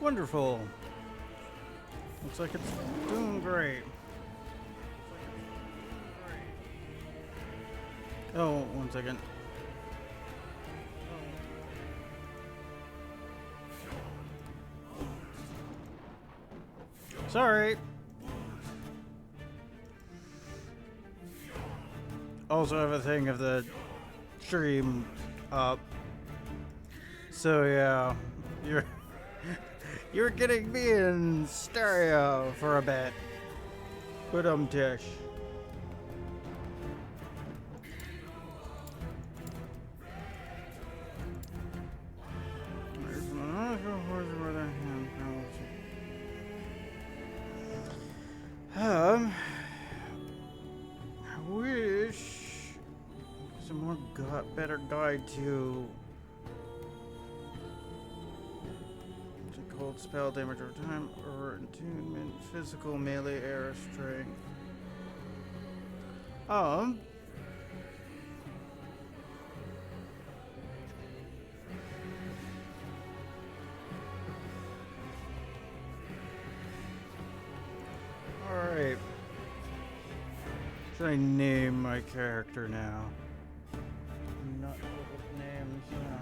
Wonderful. Looks like it's doing great. Oh, one second. Sorry. Also have a thing of the stream up. So yeah, you're you're getting me in stereo for a bit. But tish. I wish some more better guide to cold spell damage over time or attunement, physical melee air strength. Um. Alright. Should I name my character now? I'm not good with names now.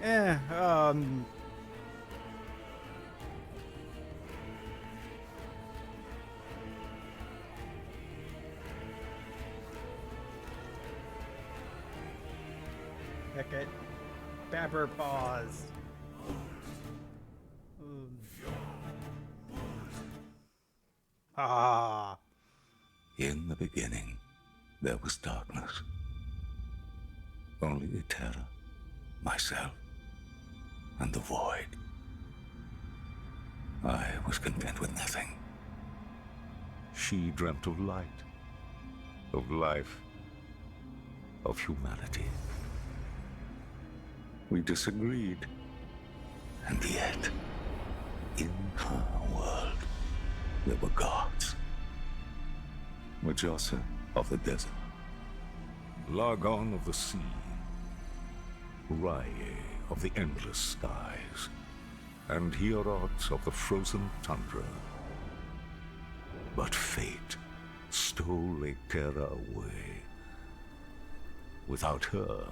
Eh, Heck it. Pepper paws. Ah. In the beginning, there was darkness. Only the terror, myself, and the void. I was content with nothing. She dreamt of light, of life, of humanity. We disagreed. And yet, in her world, there were gods. Mujasa of the desert, Lagon of the sea, Rye of the endless skies, and Hierot of the frozen tundra. But fate stole Terra away. Without her,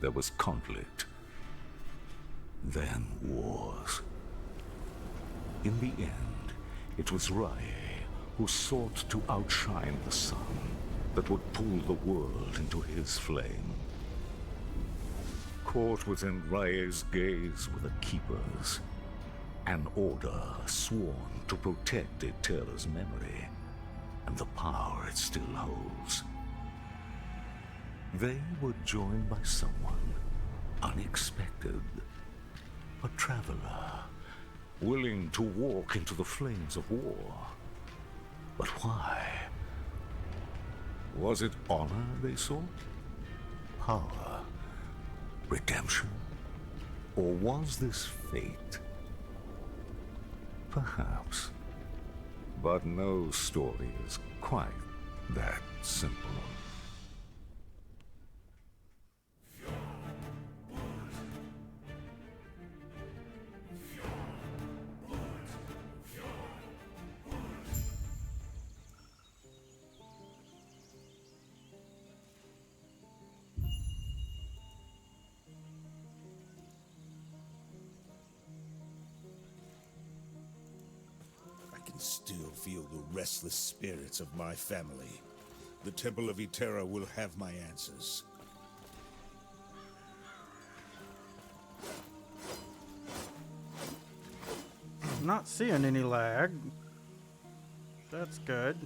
there was conflict, then wars. In the end, it was Rye who sought to outshine the sun that would pull the world into his flame. Caught within Rye's gaze were the Keepers, an order sworn to protect Eterra's memory and the power it still holds. They were joined by someone unexpected, a traveler, willing to walk into the flames of war. But why? Was it honor they sought? Power? Redemption? Or was this fate? Perhaps. But no story is quite that simple. Still feel the restless spirits of my family. The Temple of Eterra will have my answers. I'm not seeing any lag. That's good.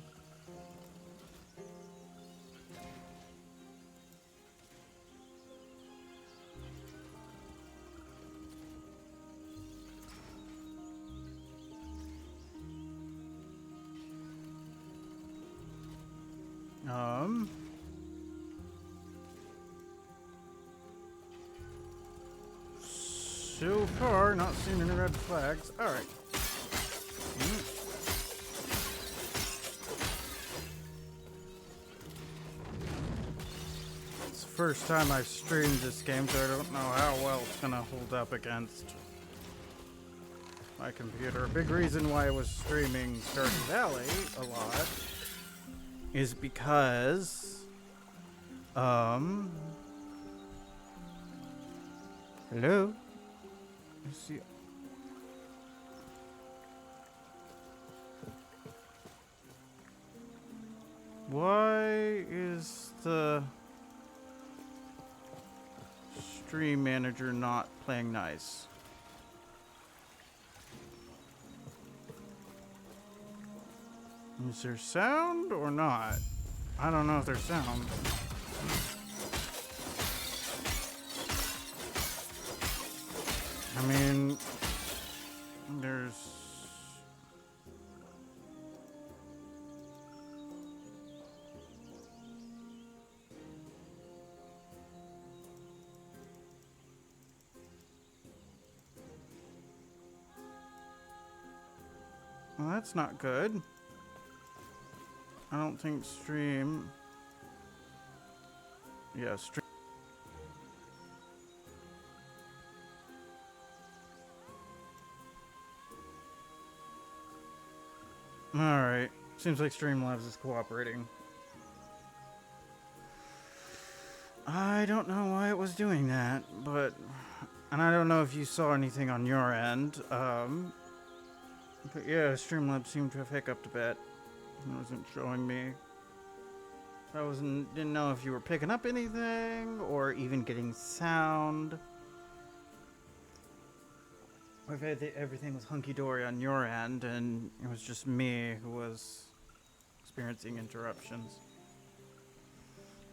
Um. So far, not seeing any red flags. All right. It's the first time I've streamed this game, so I don't know how well it's gonna hold up against my computer. A big reason why I was streaming Stardew Valley a lot is because, hello? Let's see. Why is the stream manager not playing nice? Is there sound or not? I don't know if there's sound. I mean, there's... Well, that's not good. I don't think stream... Yeah, stream... Alright. Seems like Streamlabs is cooperating. I don't know why it was doing that, but... And I don't know if you saw anything on your end. But yeah, Streamlabs seemed to have hiccuped a bit. It wasn't showing me. Didn't know if you were picking up anything, or even getting sound. Or if everything was hunky-dory on your end, and it was just me who was experiencing interruptions.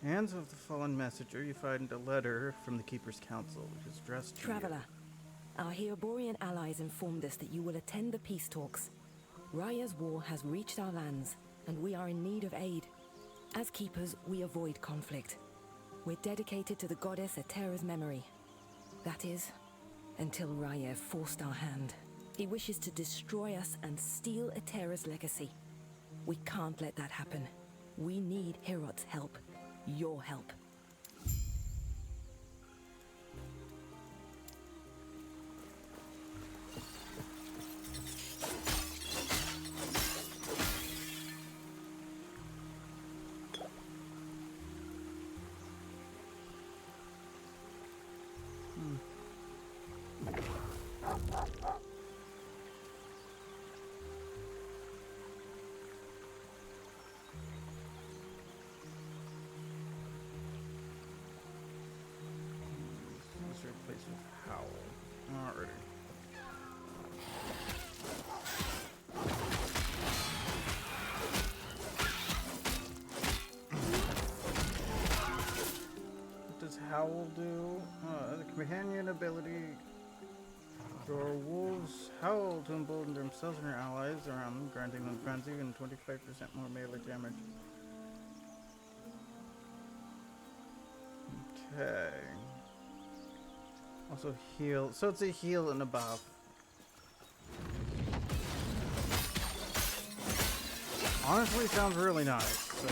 Hands of the fallen messenger, you find a letter from the Keeper's Council, which is addressed to you. Traveler, our Heoborian allies informed us that you will attend the peace talks. Raya's war has reached our lands, and we are in need of aid. As keepers, we avoid conflict. We're dedicated to the goddess Etera's memory. That is, until Raya forced our hand. He wishes to destroy us and steal Etera's legacy. We can't let that happen. We need Herot's help. Your help. Replaced with Howl. Alrighty. What does Howl do? The companion ability. Your wolves howl to embolden themselves and their allies around them, granting them frenzy and 25% more melee damage. Okay. Also heal. So it's a heal and a buff. Honestly, sounds really nice. So.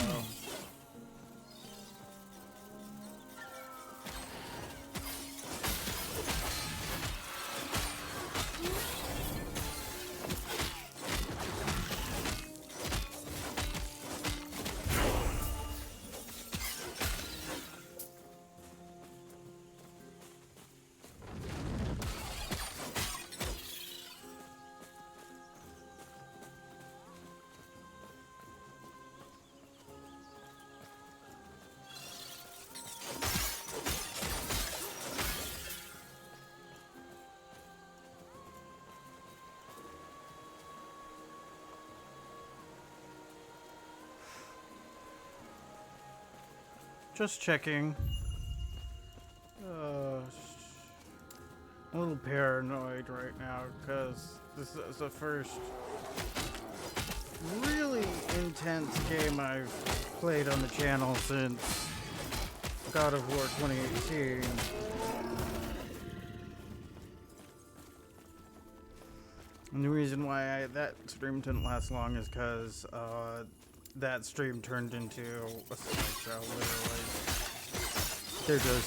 Just checking. I'm a little paranoid right now because this is the first really intense game I've played on the channel since God of War 2018. And the reason why that stream didn't last long is because that stream turned into a slideshow, literally.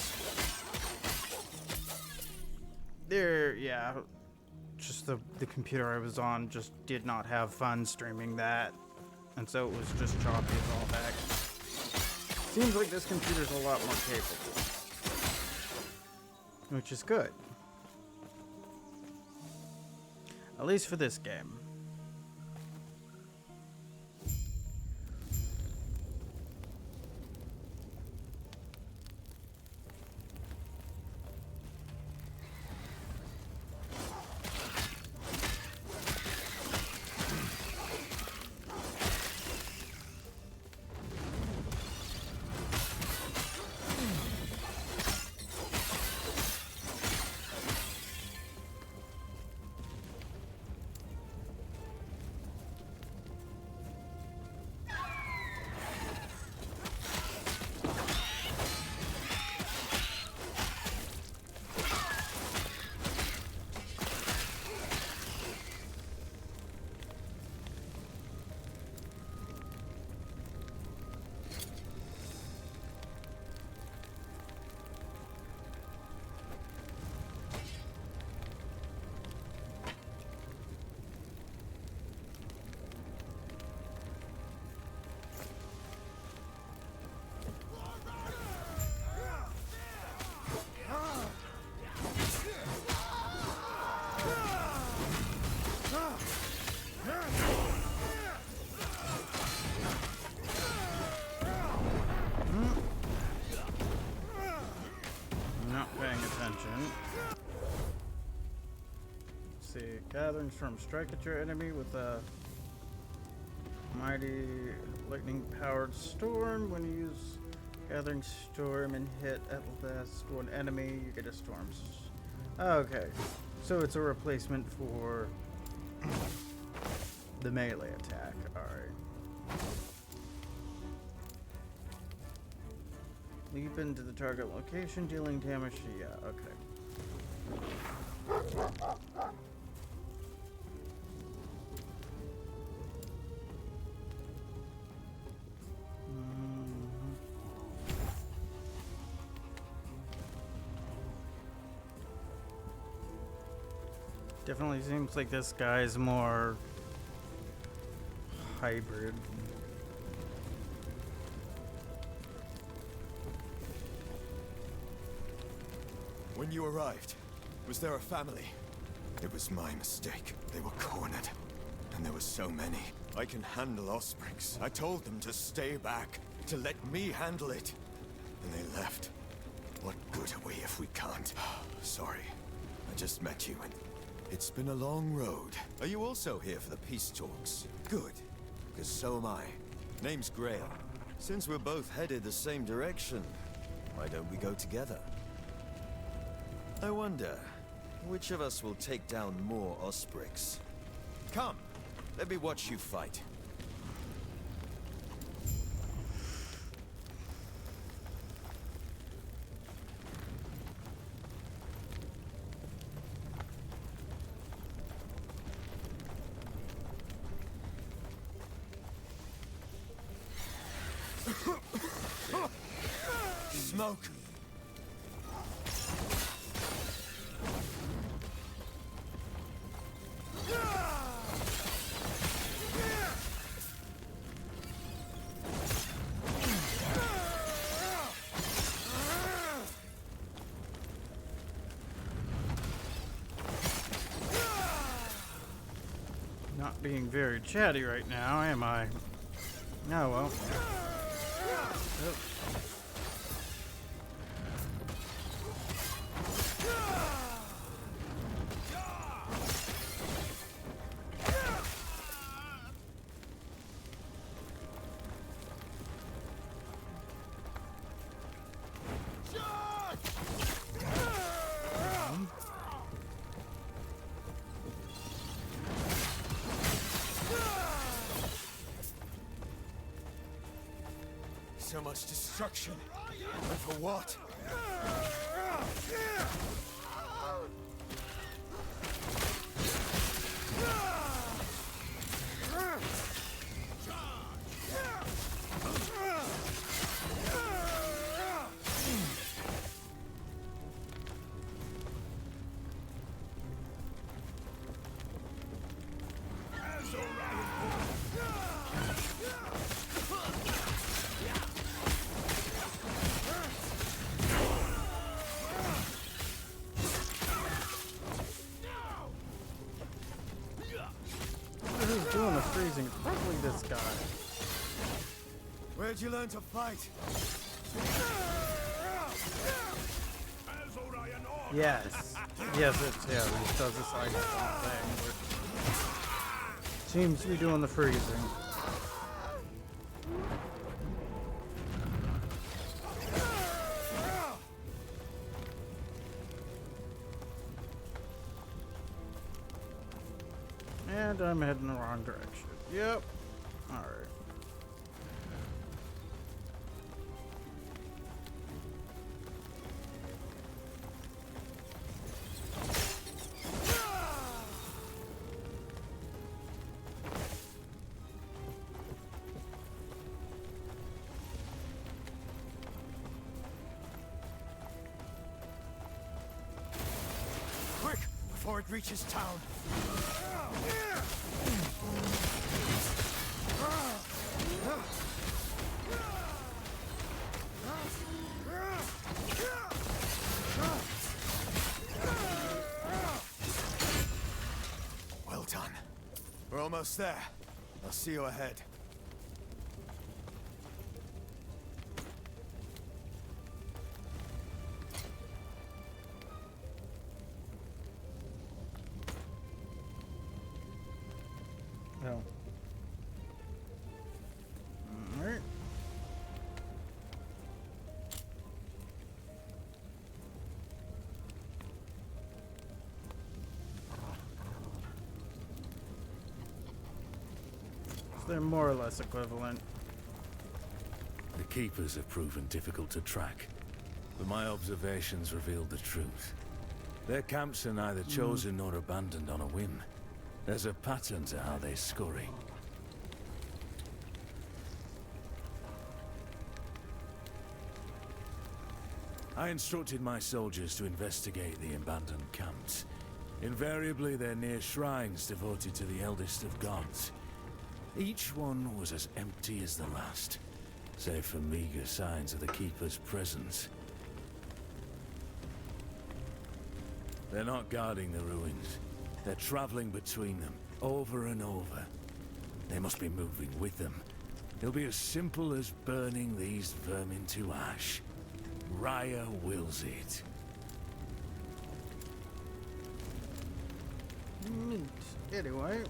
Yeah, just the computer I was on just did not have fun streaming that, and so it was just choppy as all heck. Seems like this computer's a lot more capable, which is good. At least for this game. Gathering storm. Strike at your enemy with a mighty lightning-powered storm. When you use gathering storm and hit at last one enemy, you get a storm. Okay, so it's a replacement for the melee attack. Alright. Leap into the target location, dealing damage. Yeah, okay. Definitely seems like this guy's more hybrid. When you arrived, was there a family? It was my mistake. They were cornered, and there were so many. I can handle Ospreys. I told them to stay back, to let me handle it. And they left. What good are we if we can't? Sorry, I just met you and it's been a long road. Are you also here for the peace talks? Good, because so am I. Name's Grail. Since we're both headed the same direction, why don't we go together? I wonder, which of us will take down more Ospreys? Come, let me watch you fight. Smoke! Not being very chatty right now, am I? Oh well. Oh. So much destruction. And for what? Who's doing the freezing? It's probably this guy. Where'd you learn to fight? Yes. Yes, it's him. He does this ice thing, which seems to be doing the freezing. And I'm heading the wrong direction. Yep. Alright. Quick, before it reaches town. Well done. We're almost there. I'll see you ahead. No. Alright. They're more or less equivalent. The Keepers have proven difficult to track, but my observations revealed the truth. Their camps are neither chosen nor abandoned on a whim. There's a pattern to how they scurry. I instructed my soldiers to investigate the abandoned camps. Invariably, they're near shrines devoted to the eldest of gods. Each one was as empty as the last, save for meager signs of the Keeper's presence. They're not guarding the ruins. They're traveling between them, over and over. They must be moving with them. It'll be as simple as burning these vermin to ash. Raya wills it. Neat. Anyway.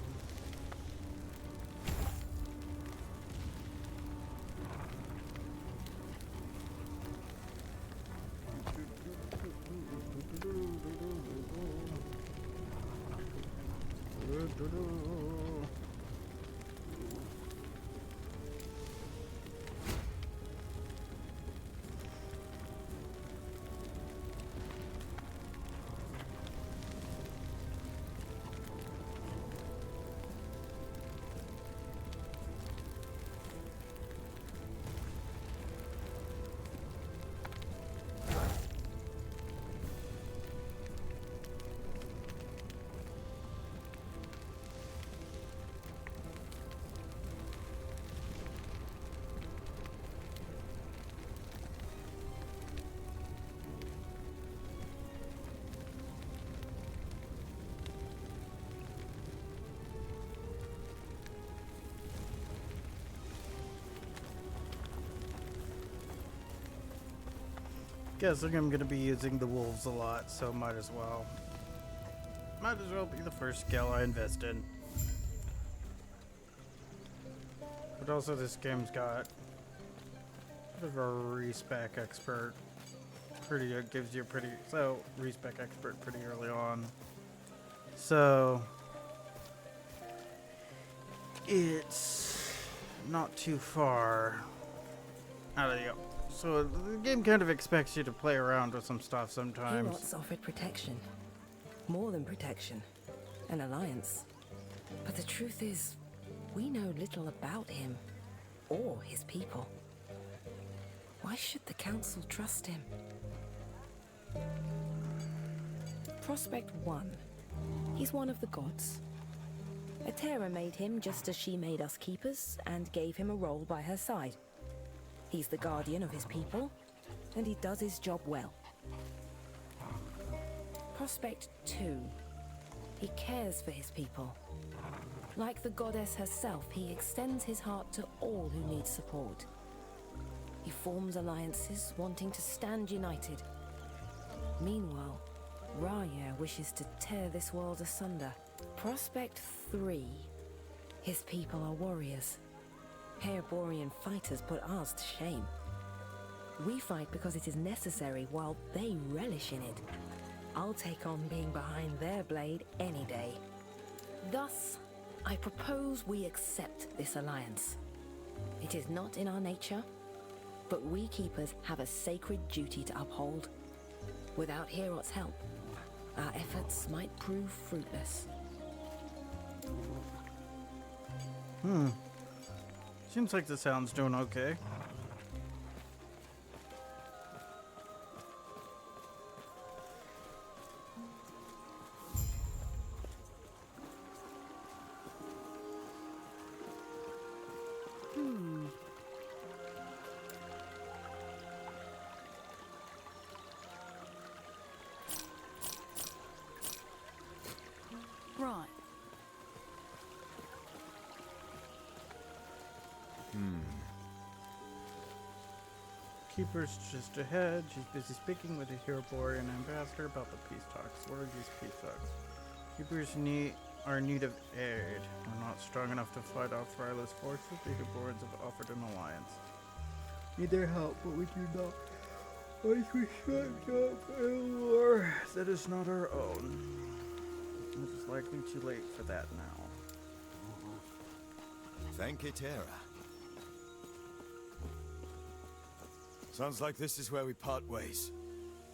Guessing I'm gonna be using the wolves a lot, so might as well. Might as well be the first skill I invest in. But also this game's got sort of a respec expert. Pretty good, gives you a pretty respec expert pretty early on. So it's not too far There you go. So the game kind of expects you to play around with some stuff sometimes. Helots offered protection. More than protection. An alliance. But the truth is, we know little about him. Or his people. Why should the Council trust him? Prospect 1. He's one of the gods. Etera made him just as she made us keepers, and gave him a role by her side. He's the guardian of his people, and he does his job well. Prospect 2. He cares for his people. Like the goddess herself, he extends his heart to all who need support. He forms alliances, wanting to stand united. Meanwhile, Raya wishes to tear this world asunder. Prospect 3. His people are warriors. Herborian fighters put ours to shame. We fight because it is necessary, while they relish in it. I'll take on being behind their blade any day. Thus, I propose we accept this alliance. It is not in our nature, but we keepers have a sacred duty to uphold. Without Herot's help, our efforts might prove fruitless. Seems like the sound's doing okay. Right. Keeper's just ahead. She's busy speaking with the Herborian ambassador about the peace talks. What are these peace talks? Keepers are in need of aid. We're not strong enough to fight off Ryla's forces. The Herborians have offered an alliance. Need their help, but we do not. Once we swept up a war that is not our own. It is likely too late for that now. Thank Etera. Sounds like this is where we part ways.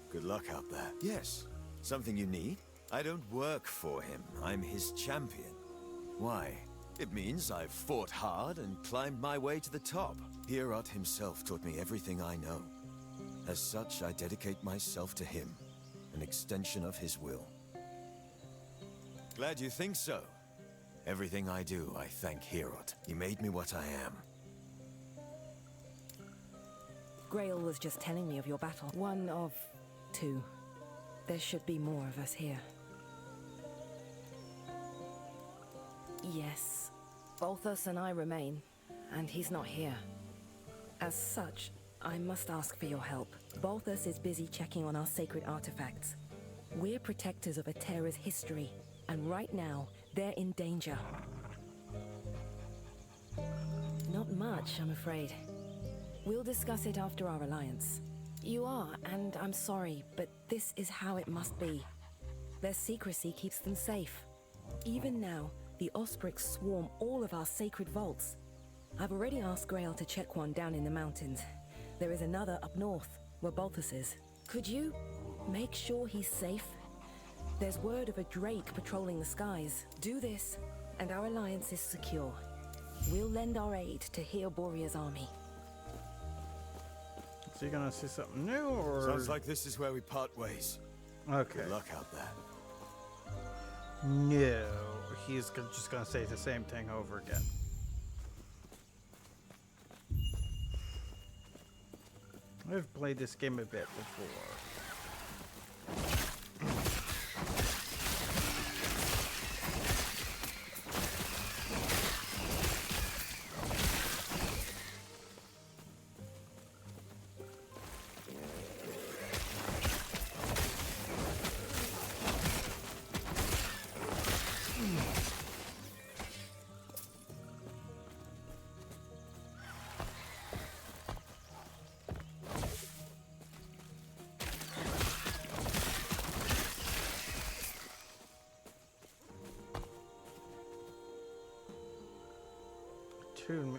Good luck out there. Yes. Something you need? I don't work for him. I'm his champion. Why? It means I've fought hard and climbed my way to the top. Herot himself taught me everything I know. As such, I dedicate myself to him, an extension of his will. Glad you think so. Everything I do, I thank Herot. He made me what I am. Grail was just telling me of your battle. One of 2. There should be more of us here. Yes, Balthus and I remain, and he's not here. As such, I must ask for your help. Balthus is busy checking on our sacred artifacts. We're protectors of Etera's history, and right now, they're in danger. Not much, I'm afraid. We'll discuss it after our alliance. You are, and I'm sorry, but this is how it must be. Their secrecy keeps them safe. Even now, the Osprix swarm all of our sacred vaults. I've already asked Grail to check one down in the mountains. There is another up north, where Balthus is. Could you make sure he's safe? There's word of a drake patrolling the skies. Do this, and our alliance is secure. We'll lend our aid to Heoboria's army. So you gonna see something new, or? Sounds like this is where we part ways. Okay. Good luck out there. No, he's just gonna say the same thing over again. I've played this game a bit before.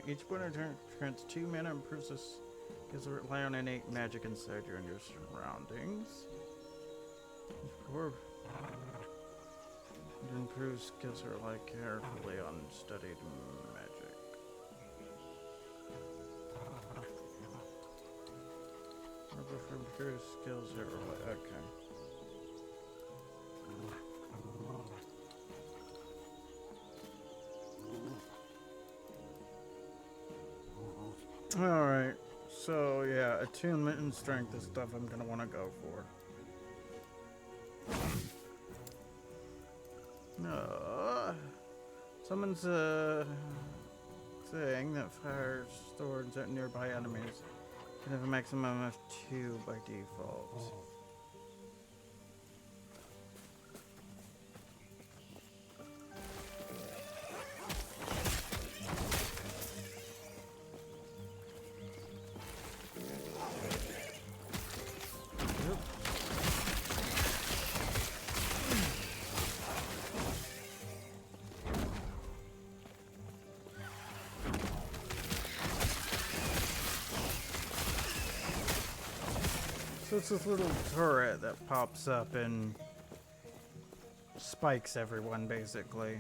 Each winner grants 2 mana, improves this Skills rely on innate magic inside you and your surroundings. Or it improves skills that rely carefully on studied magic. Or for improved skills that rely. Okay. Alright, so yeah, attunement and strength is stuff I'm gonna want to go for. Summons a thing that fires swords at nearby enemies. Can have a maximum of 2 by default. So it's this little turret that pops up and spikes everyone, basically.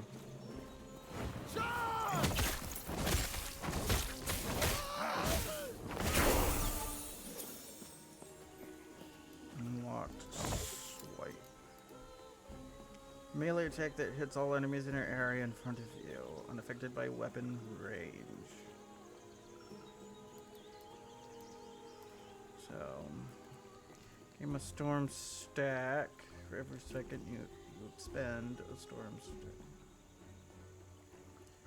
Unlocked swipe. Melee attack that hits all enemies in your area in front of you, unaffected by weapon range. So, game a storm stack. For every second you expend a storm stack.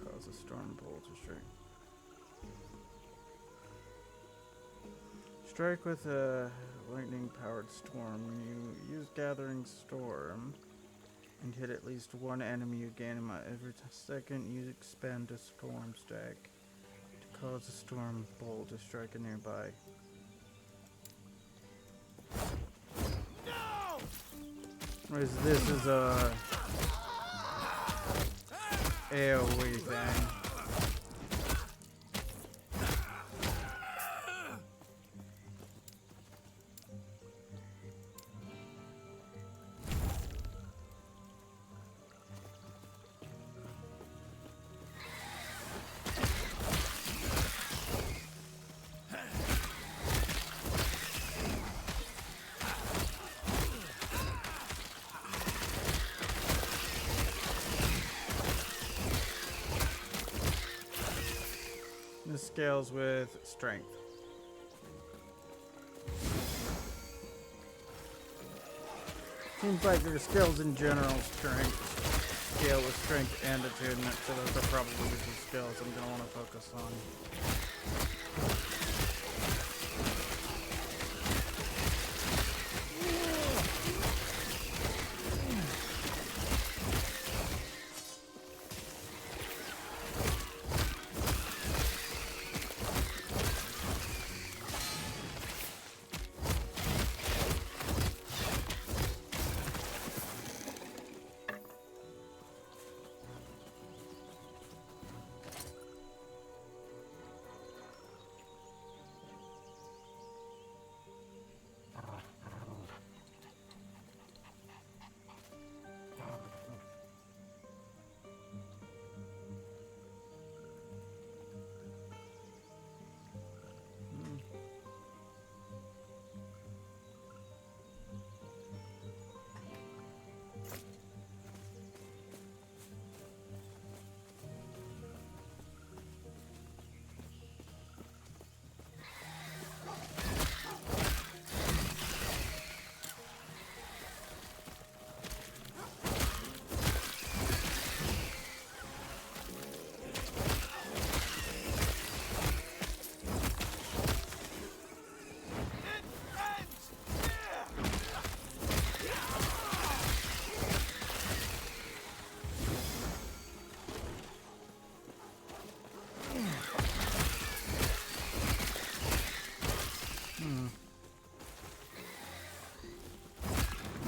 Cause a storm bolt to strike. Strike with a lightning powered storm. When you use Gathering Storm and hit at least one enemy, you gain every second you expend a storm stack to cause a storm bolt to strike a nearby. Whereas this is a AoE thing. This scales with strength. Seems like your skills in general scale with strength and attunement, so those are probably the two skills I'm going to want to focus on.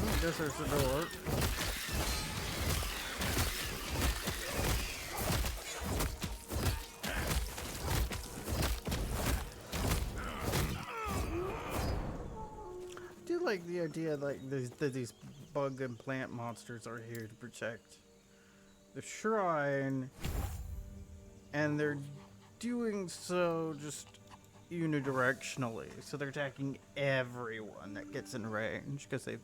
I guess there's the door. like the idea like that these bug and plant monsters are here to protect the shrine, and they're doing so just unidirectionally. So they're attacking everyone that gets in range because they've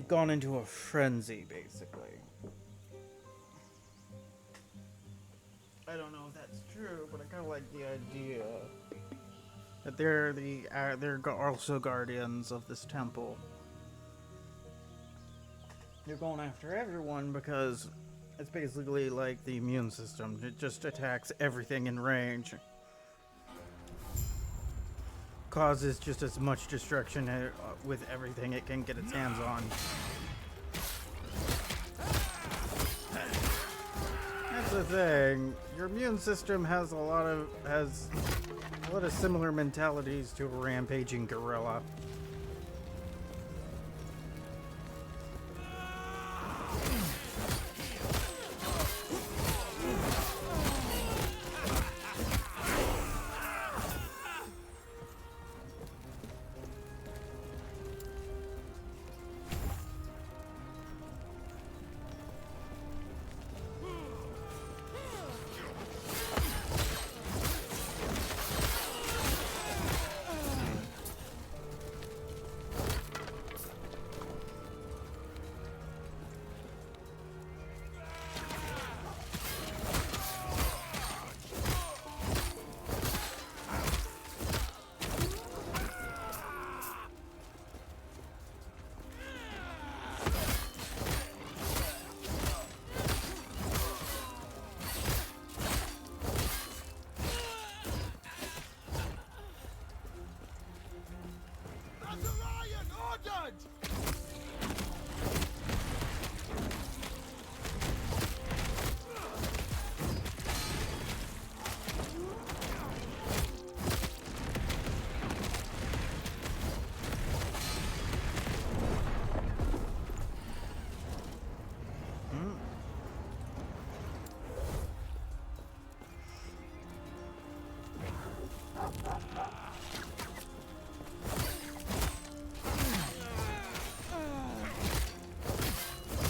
gone into a frenzy, basically. I don't know if that's true, but I kind of like the idea that they're also guardians of this temple. They're going after everyone because it's basically like the immune system. It just attacks everything in range. Causes just as much destruction with everything it can get its hands on. That's the thing. Your immune system has a lot of similar mentalities to a rampaging gorilla.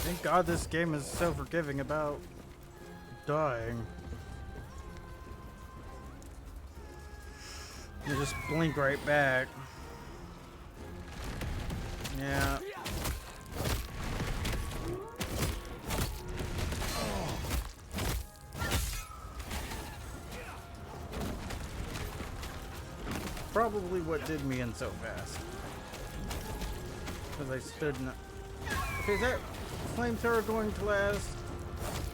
Thank God this game is so forgiving about dying. You just blink right back. Yeah. Probably what did me in so fast. Because I stood in. Okay, is that flamethrower going to last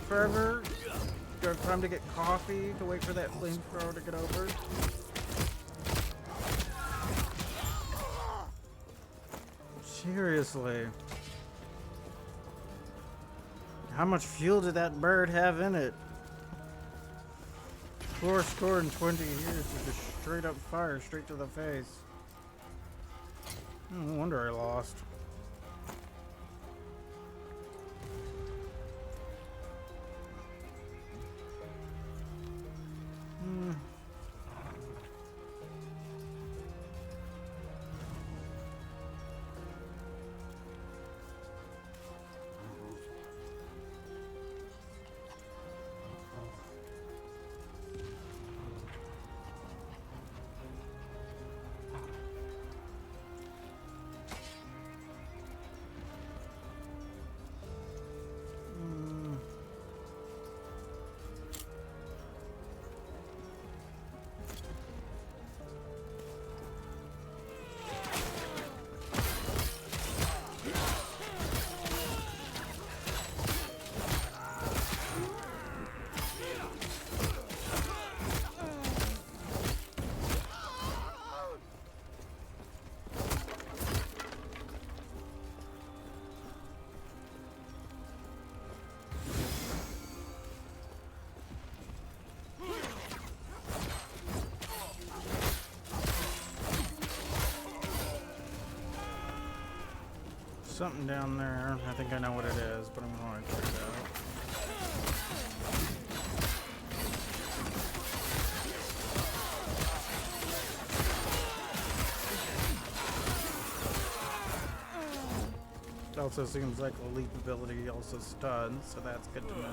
forever? Do I have time to get coffee to wait for that flamethrower to get over? Seriously. How much fuel did that bird have in it? 420 years of just straight up fire, straight to the face. No wonder I lost. Something down there. I think I know what it is, but I'm going to check it out. also seems like a leap ability also stuns, so that's good to know.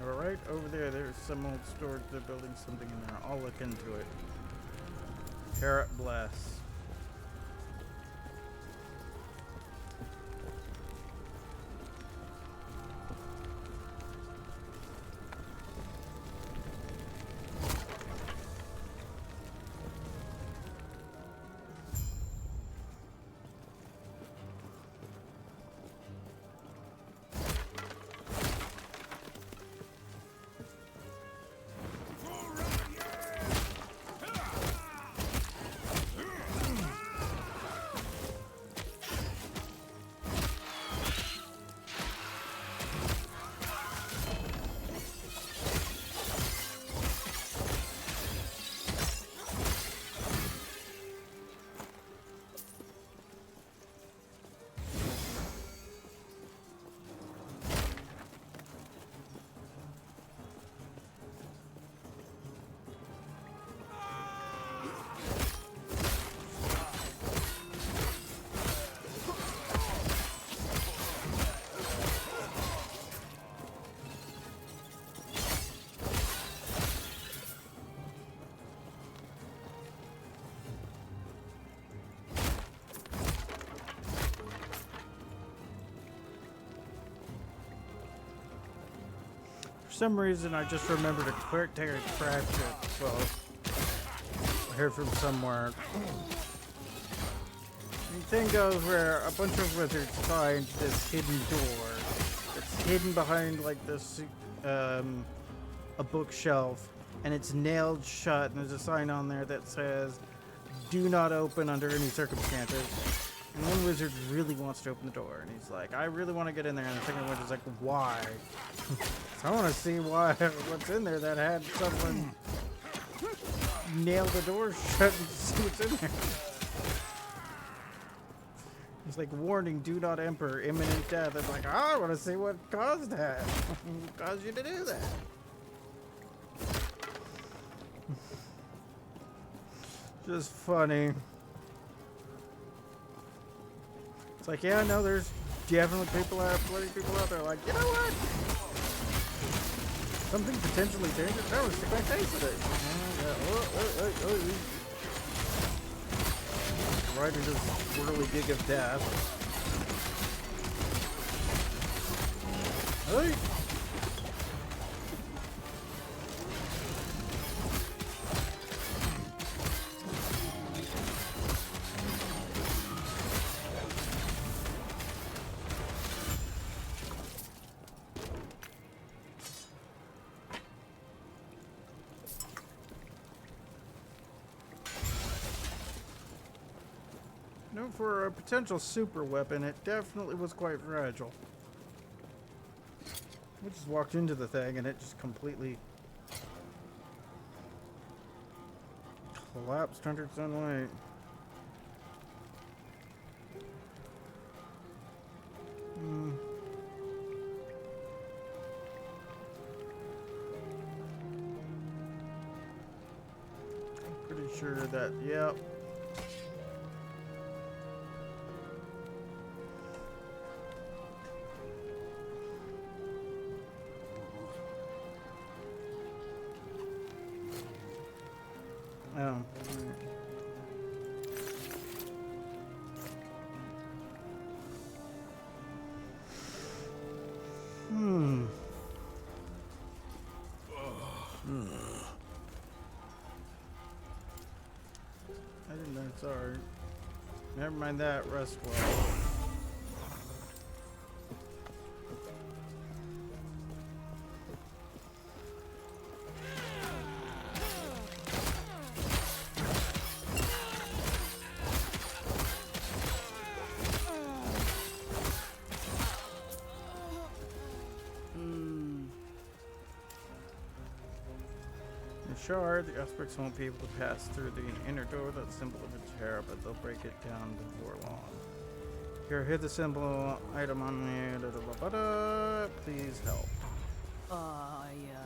Alright, over there, there's some old storage. They're building something in there. I'll look into it. Carrot bless. For some reason, I just remembered a quick take a crash it. Well, I heard from somewhere. The thing goes where a bunch of wizards find this hidden door. It's hidden behind like this, a bookshelf, and it's nailed shut. And there's a sign on there that says, "Do not open under any circumstances." And one wizard really wants to open the door, and he's like, "I really want to get in there." And the second wizard's like, "Why?" So I want to see what's in there that had someone nail the door shut and see what's in there. He's like, "Warning, do not enter, imminent death." It's like, I want to see what caused that. What caused you to do that? Just funny. It's like, yeah, no, there's definitely plenty of people out there like, you know what? Something potentially dangerous. I want to stick my face in it. Right into this whirly gig of death. Hey! For a potential super weapon, it definitely was quite fragile. We just walked into the thing and it just completely collapsed under its own weight. I'm pretty sure that, yep. Oh. I didn't know. Sorry. Never mind that. Rest well. shard. The Ospreys won't be able to pass through the inner door without the symbol of a terror, but they'll break it down before long. Here, hit the symbol item on me. Da, da, da, da, da. Please help. Yeah.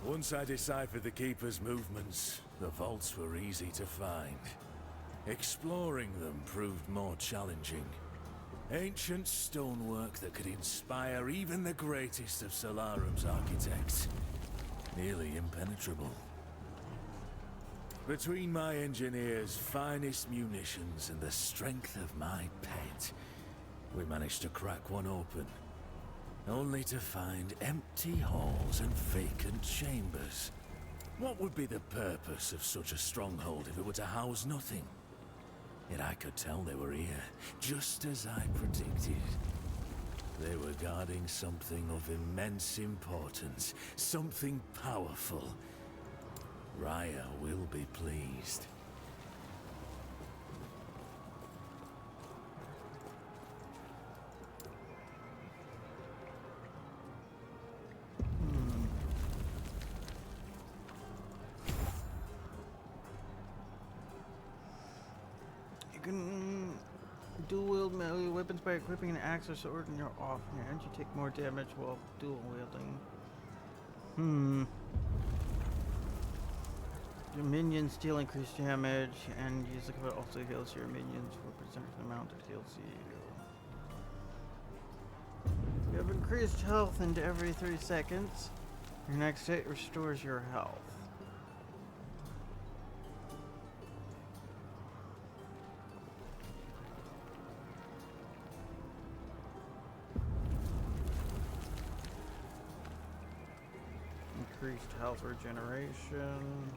Once I deciphered the Keeper's movements, the vaults were easy to find. Exploring them proved more challenging. Ancient stonework that could inspire even the greatest of Solarum's architects. Nearly impenetrable. Between my engineer's finest munitions and the strength of my pet, we managed to crack one open. Only to find empty halls and vacant chambers. What would be the purpose of such a stronghold if it were to house nothing? Yet I could tell they were here, just as I predicted. They were guarding something of immense importance, something powerful. Raya will be pleased. You can dual-wield melee weapons by equipping an axe or sword in your offhand. You take more damage while dual-wielding. Your minions deal increased damage, and use the cover also heals your minions for a percentage of the amount it heals you. You have increased health into every 3 seconds. Your next hit restores your health. Increased health regeneration.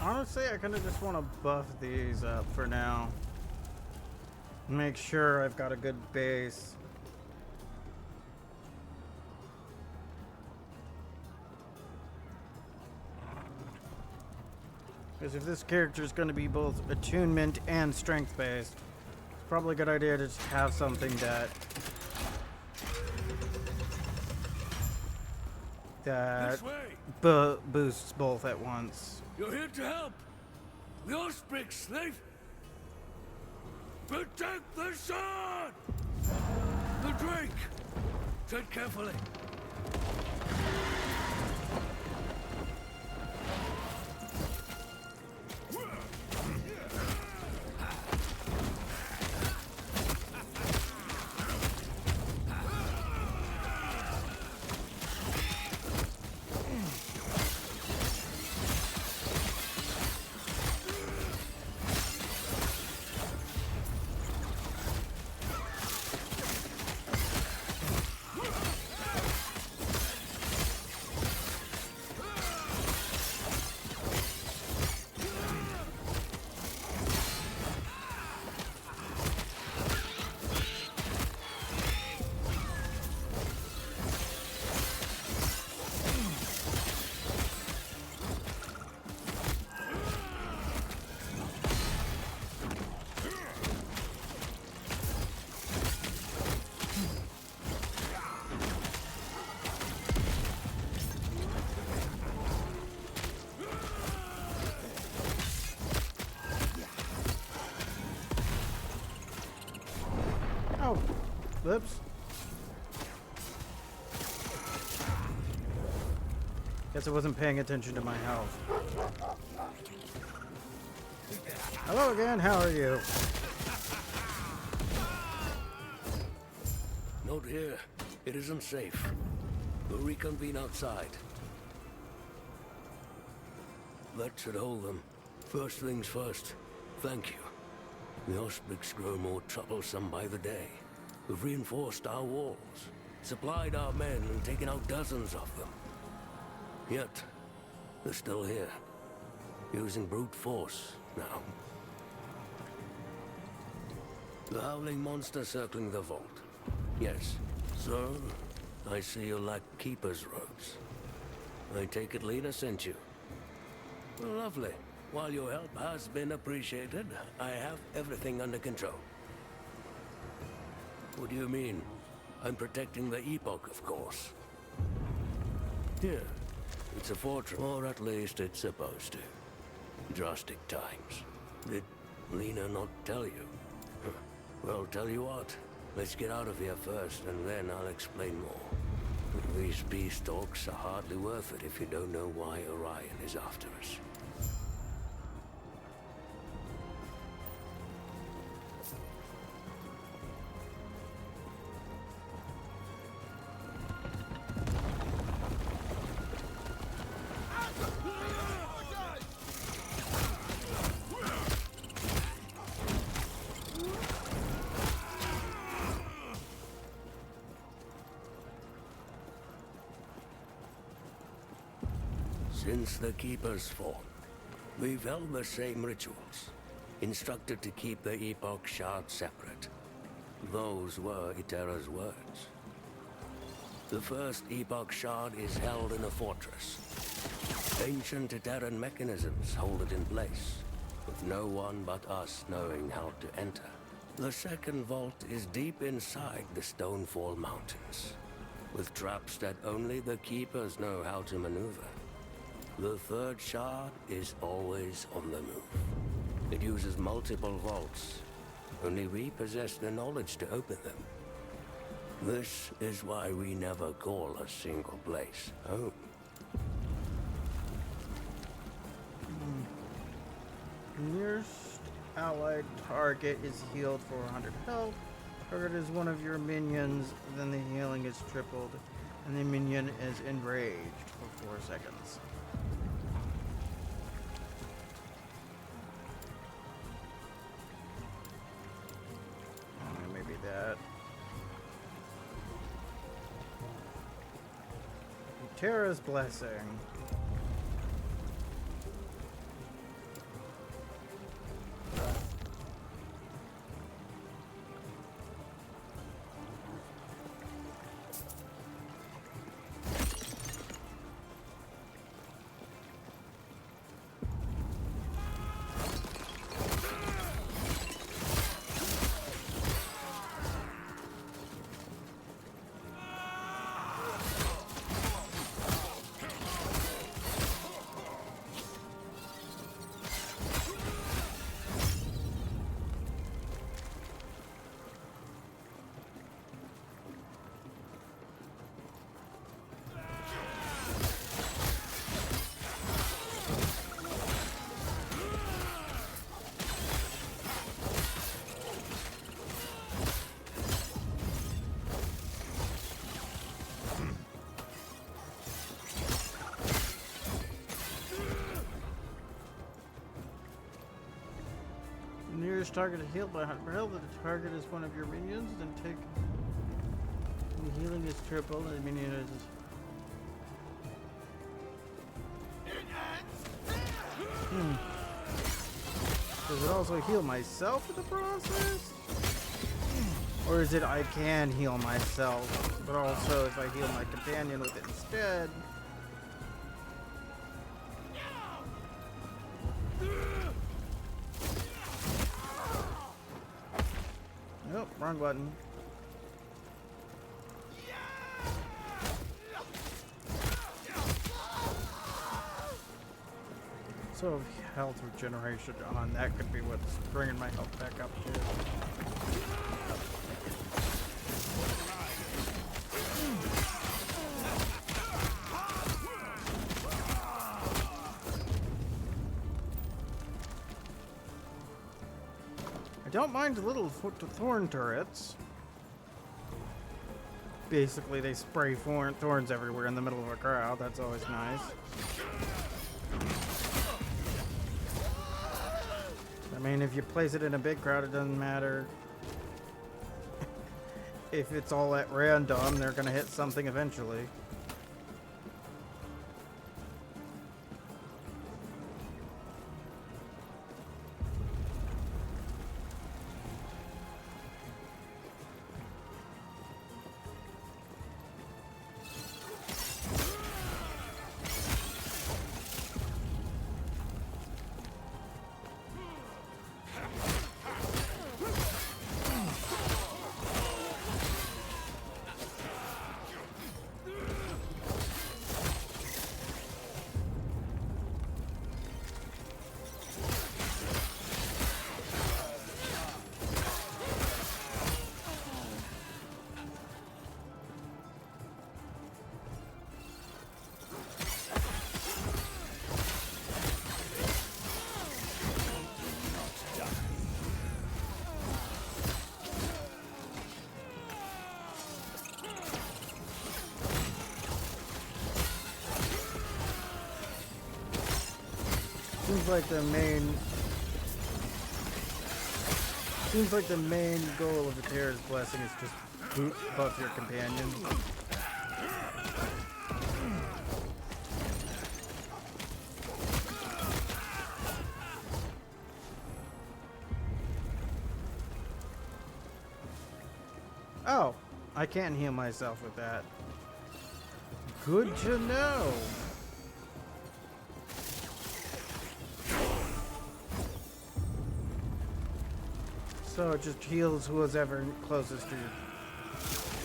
Honestly, I kind of just want to buff these up for now. Make sure I've got a good base. Because if this character is going to be both attunement and strength based, it's probably a good idea to just have something that boosts both at once. You're here to help! The Osprey slave! Protect the sword! The drake! Tread carefully. Oh, whoops. Guess I wasn't paying attention to my health. Hello again, how are you? Not here. It isn't safe. We'll reconvene outside. That should hold them. First things first. Thank you. The Osprix grow more troublesome by the day. We've reinforced our walls, supplied our men, and taken out dozens of them. Yet, they're still here. Using brute force now. The howling monster circling the vault. Yes. So, I see you lack Keeper's robes. I take it Lena sent you. Lovely. While your help has been appreciated, I have everything under control. What do you mean? I'm protecting the Epoch, of course. Here. It's a fortress, or at least it's supposed to. Drastic times. Did Lena not tell you? Well, tell you what. Let's get out of here first, and then I'll explain more. These peace talks are hardly worth it if you don't know why Orion is after us. Since the Keeper's fall, we've held the same rituals, instructed to keep the Epoch Shard separate. Those were Itera's words. The first Epoch Shard is held in a fortress. Ancient Iteran mechanisms hold it in place, with no one but us knowing how to enter. The second vault is deep inside the Stonefall Mountains, with traps that only the Keepers know how to maneuver. The third shard is always on the move. It uses multiple vaults. Only we possess the knowledge to open them. This is why we never call a single place home. Nearest allied target is healed for 100 health. Target is one of your minions, then the healing is tripled, and the minion is enraged for 4 seconds. Maybe that. Terra's Blessing. Nearest target is healed by 100 health. If the target is one of your minions, then take. The healing is triple, and the minion is. Does it also heal myself in the process? Or is it I can heal myself, but also if I heal my companion with it instead? Nope, wrong button. So health regeneration on that could be what's bringing my health back up too. don't mind little thorn turrets. Basically, they spray thorns everywhere in the middle of a crowd. That's always nice. I mean, if you place it in a big crowd, it doesn't matter. If it's all at random, they're gonna hit something eventually. Seems like the main goal of the Terror's Blessing is just buff your companion. Oh, I can't heal myself with that. Good to know. So it just heals who's ever closest to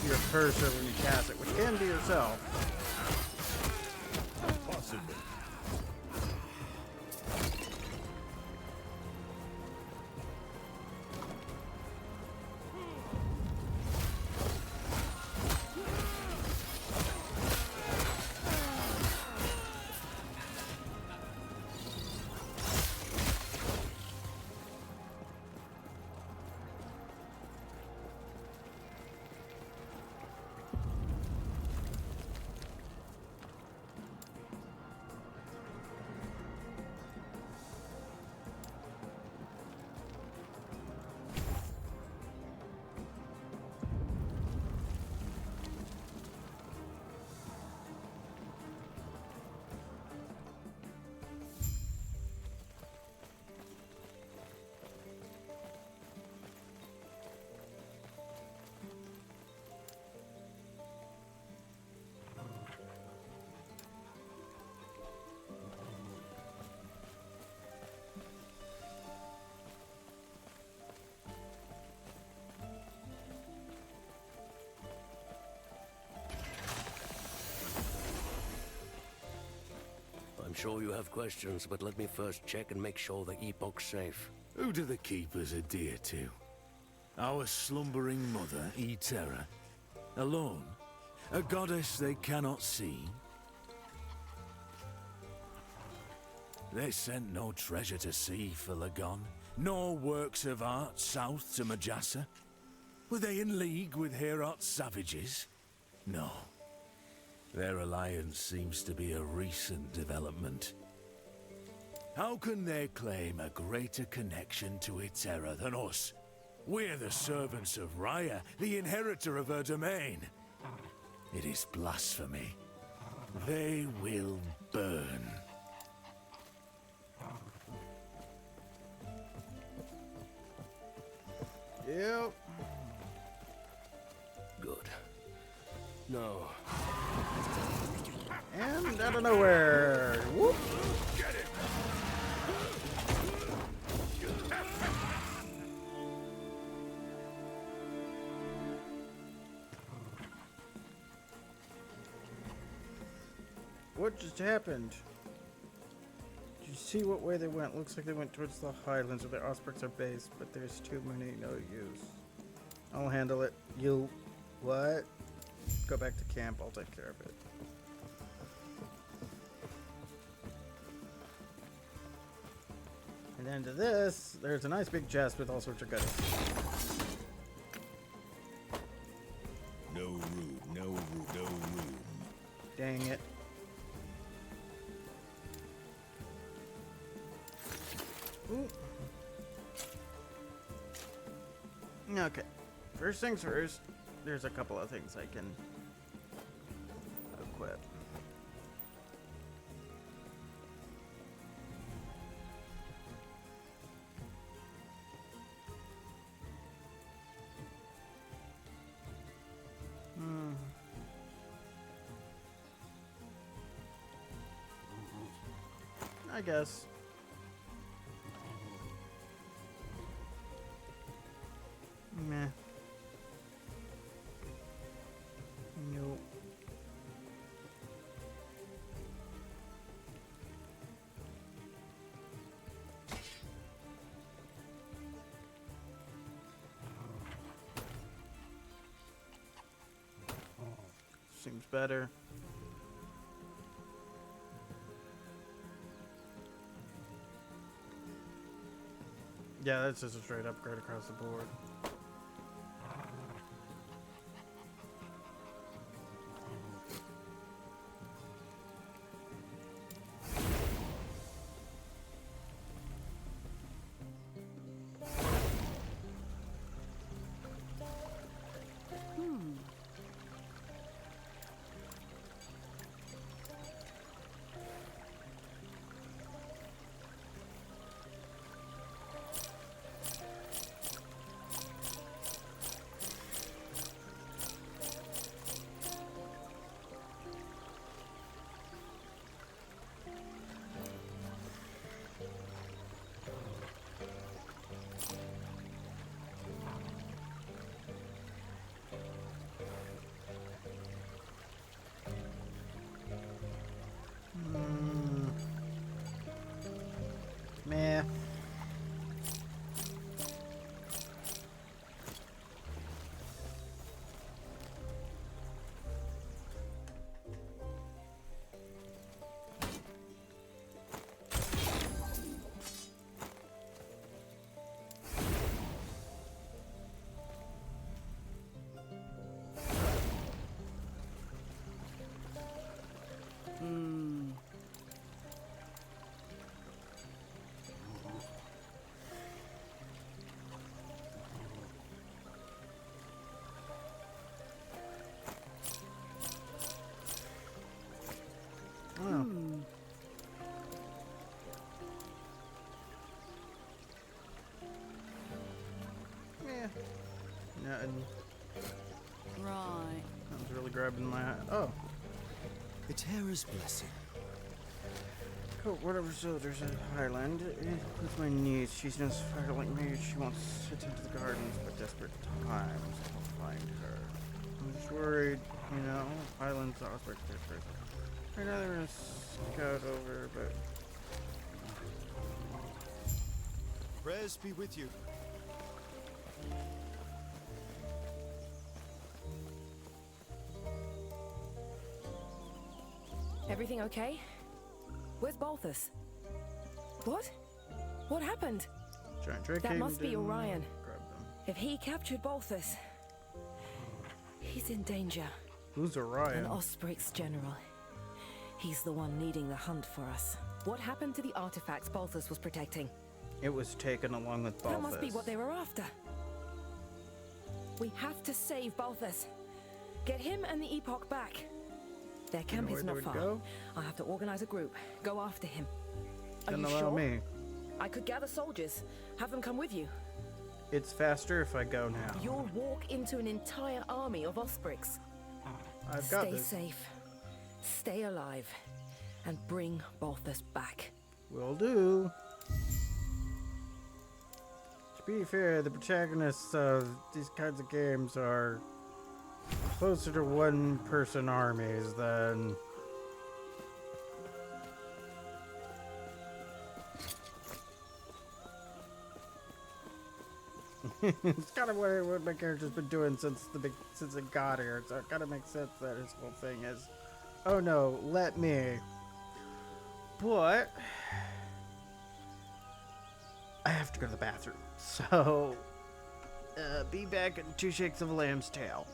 your cursor when you cast it, which can be yourself. Possibly. I'm sure you have questions, but let me first check and make sure the Epoch's safe. Who do the Keepers adhere to? Our slumbering mother, Terra? Alone? A goddess they cannot see? They sent no treasure to sea for Lagon, nor works of art south to Majasa. Were they in league with Heorot's savages? No. Their alliance seems to be a recent development. How can they claim a greater connection to Terra than us? We're the servants of Raya, the inheritor of her domain. It is blasphemy. They will burn. Yep. Good. No. And out of nowhere. Whoop. Get it! What just happened? Did you see what way they went? Looks like they went towards the highlands where the Ospreys are based, but there's too many, no use. I'll handle it. You... what? Go back to camp, I'll take care of it. And then to this, there's a nice big chest with all sorts of goodies. No room, no room, no room. Dang it. Ooh. Okay. First things first, there's a couple of things I can equip. I guess. Meh. Nope. Seems better. Yeah, that's just a straight upgrade across the board. Meh. Oh. Yeah. Nothing. Right. That was really grabbing my eye. Oh. Itera's blessing. Cool, whatever. So there's a highland. With my niece, she's just fighter like me. She wants to into the gardens, but desperate times. I'll find her. I'm just worried, you know. Highlands, Osprey, District. Right now they're gonna scout over, but Prayers be with you. Everything okay? Where's Balthus? What? What happened? giant trick That came must be in, Orion. Grab them. If he captured Balthus, he's in danger. Who's Orion? An Osprix general. He's the one leading the hunt for us. What happened to the artifacts Balthus was protecting? It was taken along with Balthus. That must be what they were after. We have to save Balthus. Get him and the Epoch back. Their camp know is where not they would far. go? I'll have to organize a group. Go after him. Are Doesn't you allow sure? me. I could gather soldiers. Have them come with you. It's faster if I go now. You'll walk into an entire army of Osprix. I've got Stay this. safe. Stay alive. And bring Balthus back. Will do. To be fair, the protagonists of these kinds of games are closer to one-person armies than... It's kind of what my character's been doing since it got here, so it kind of makes sense that his whole thing is, oh no, let me. But I have to go to the bathroom. So, be back in 2 shakes of a lamb's tail.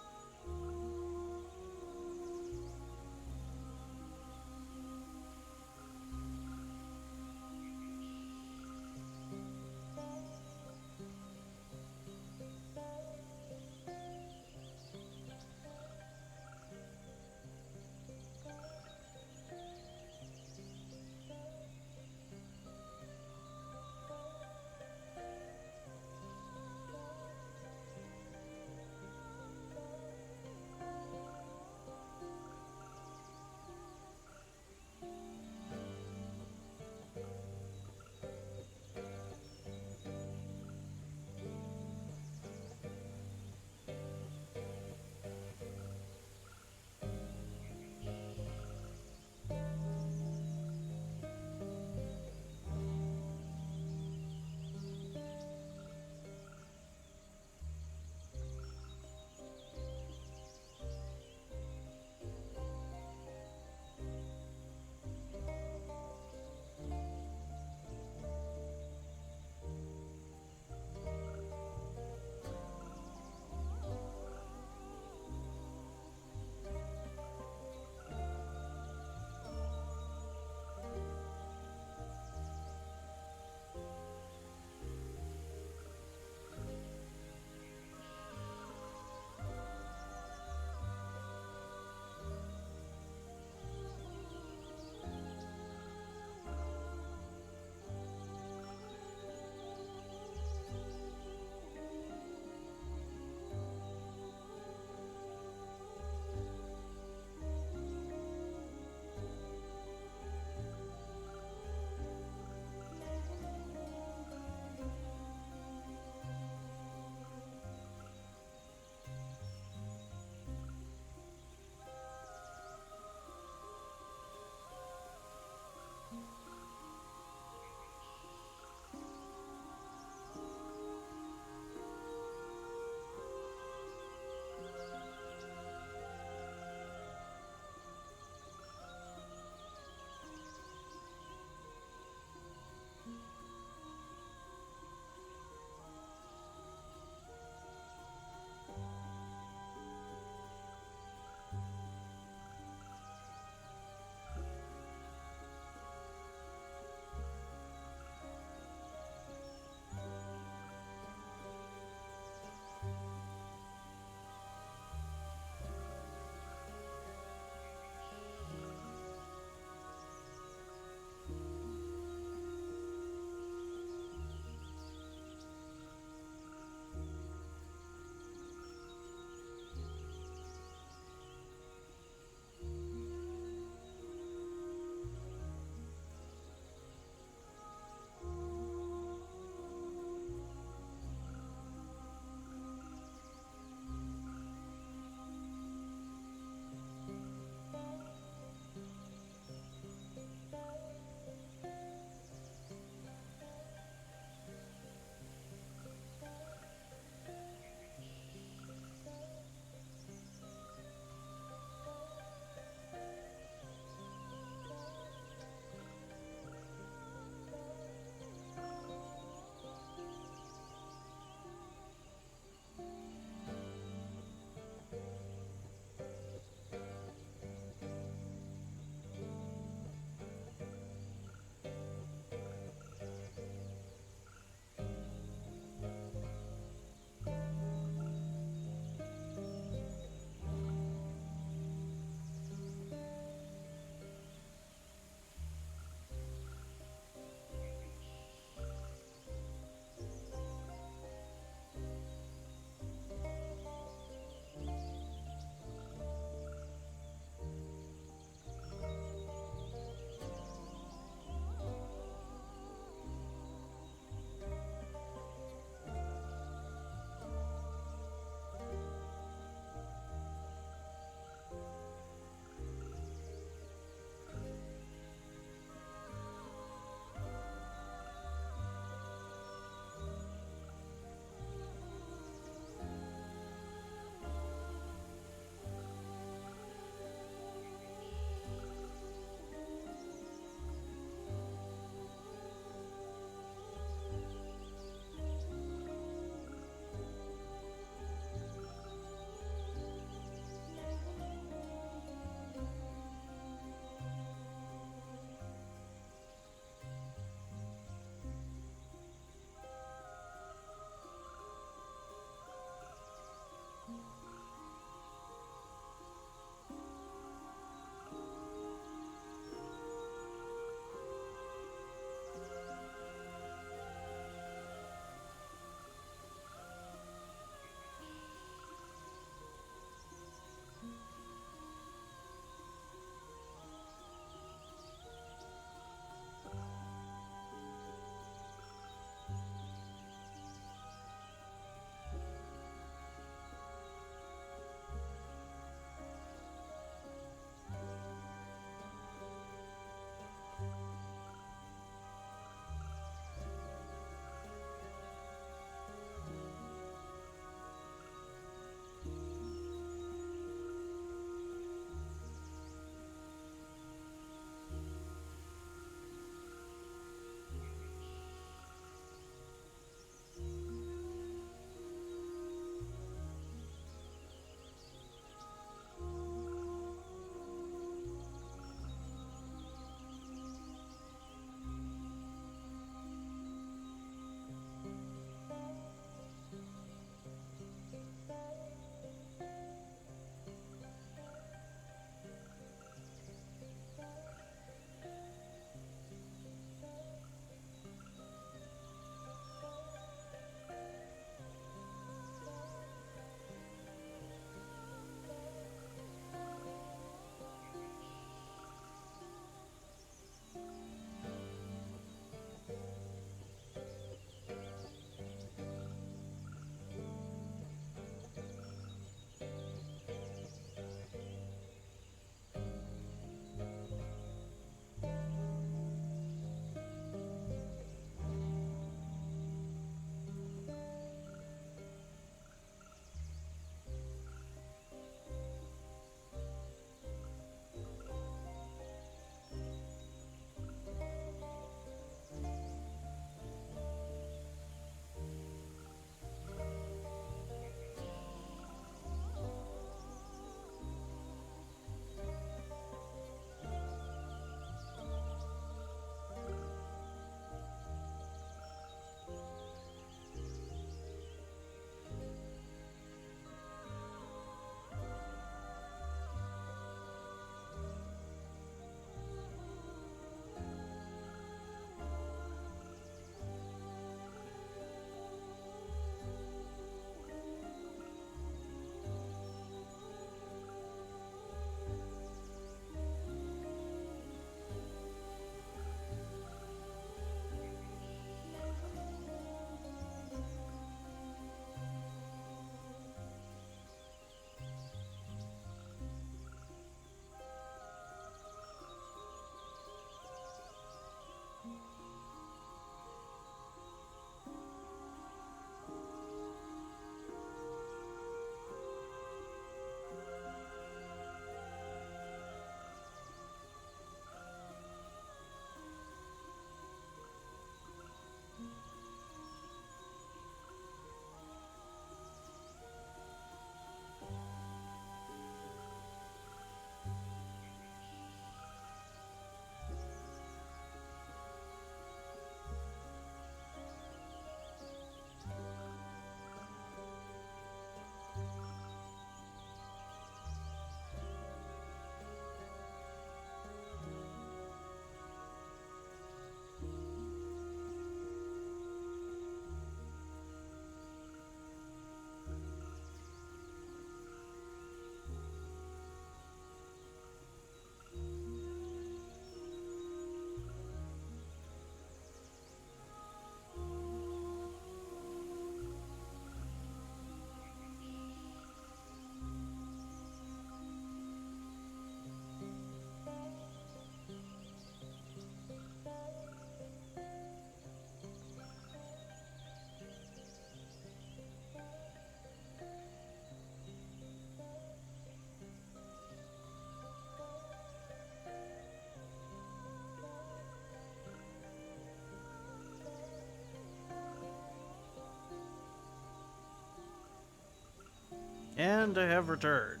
And I have returned.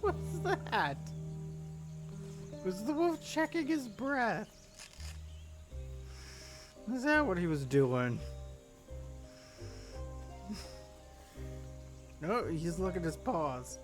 What's that? Was the wolf checking his breath? Is that what he was doing? No, he's looking at his paws.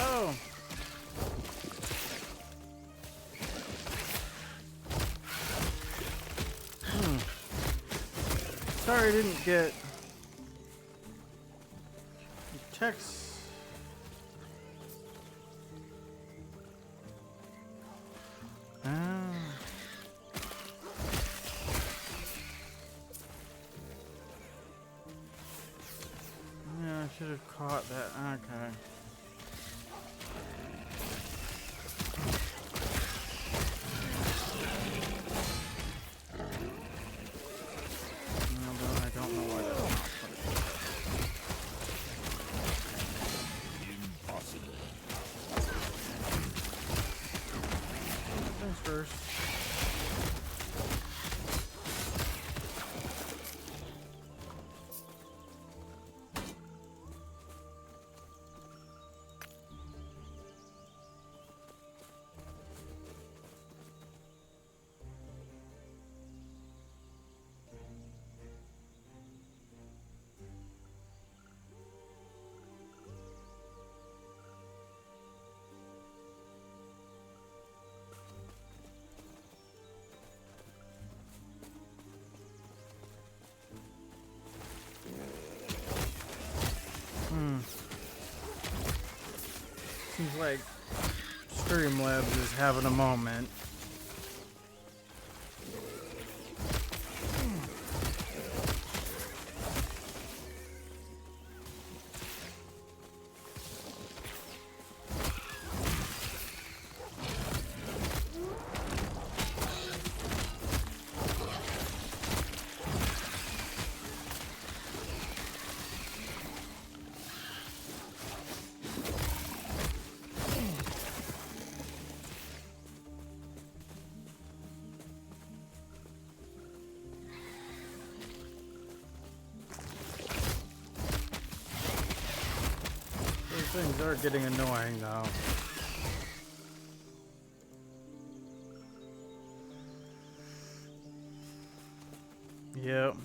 Oh. Sorry I didn't get text. Yeah, I should have caught that. Okay. First. Seems like Streamlabs is having a moment. Things are getting annoying though. Yep.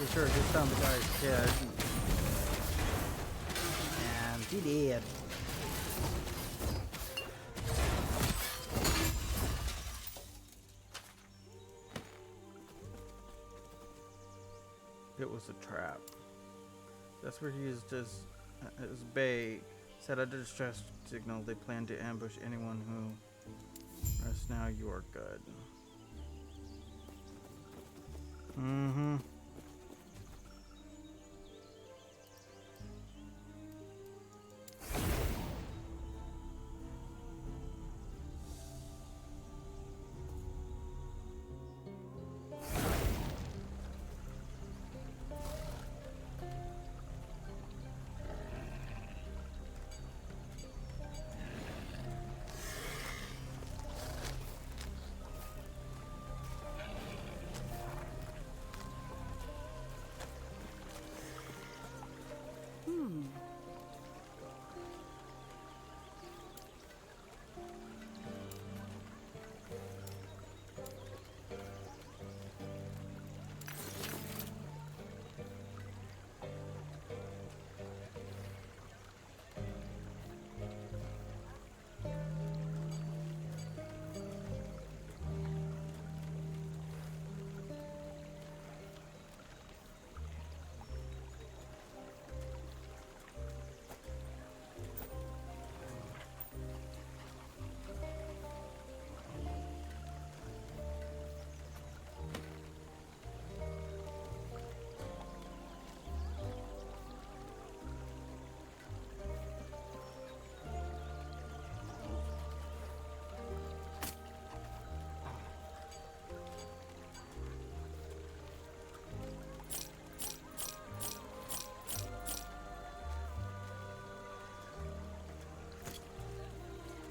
pretty sure just found the guy's dead. And he did. It was a trap. That's where he used his bait. Set a distress signal. They plan to ambush anyone who rests. Now you are good. Mm-hmm.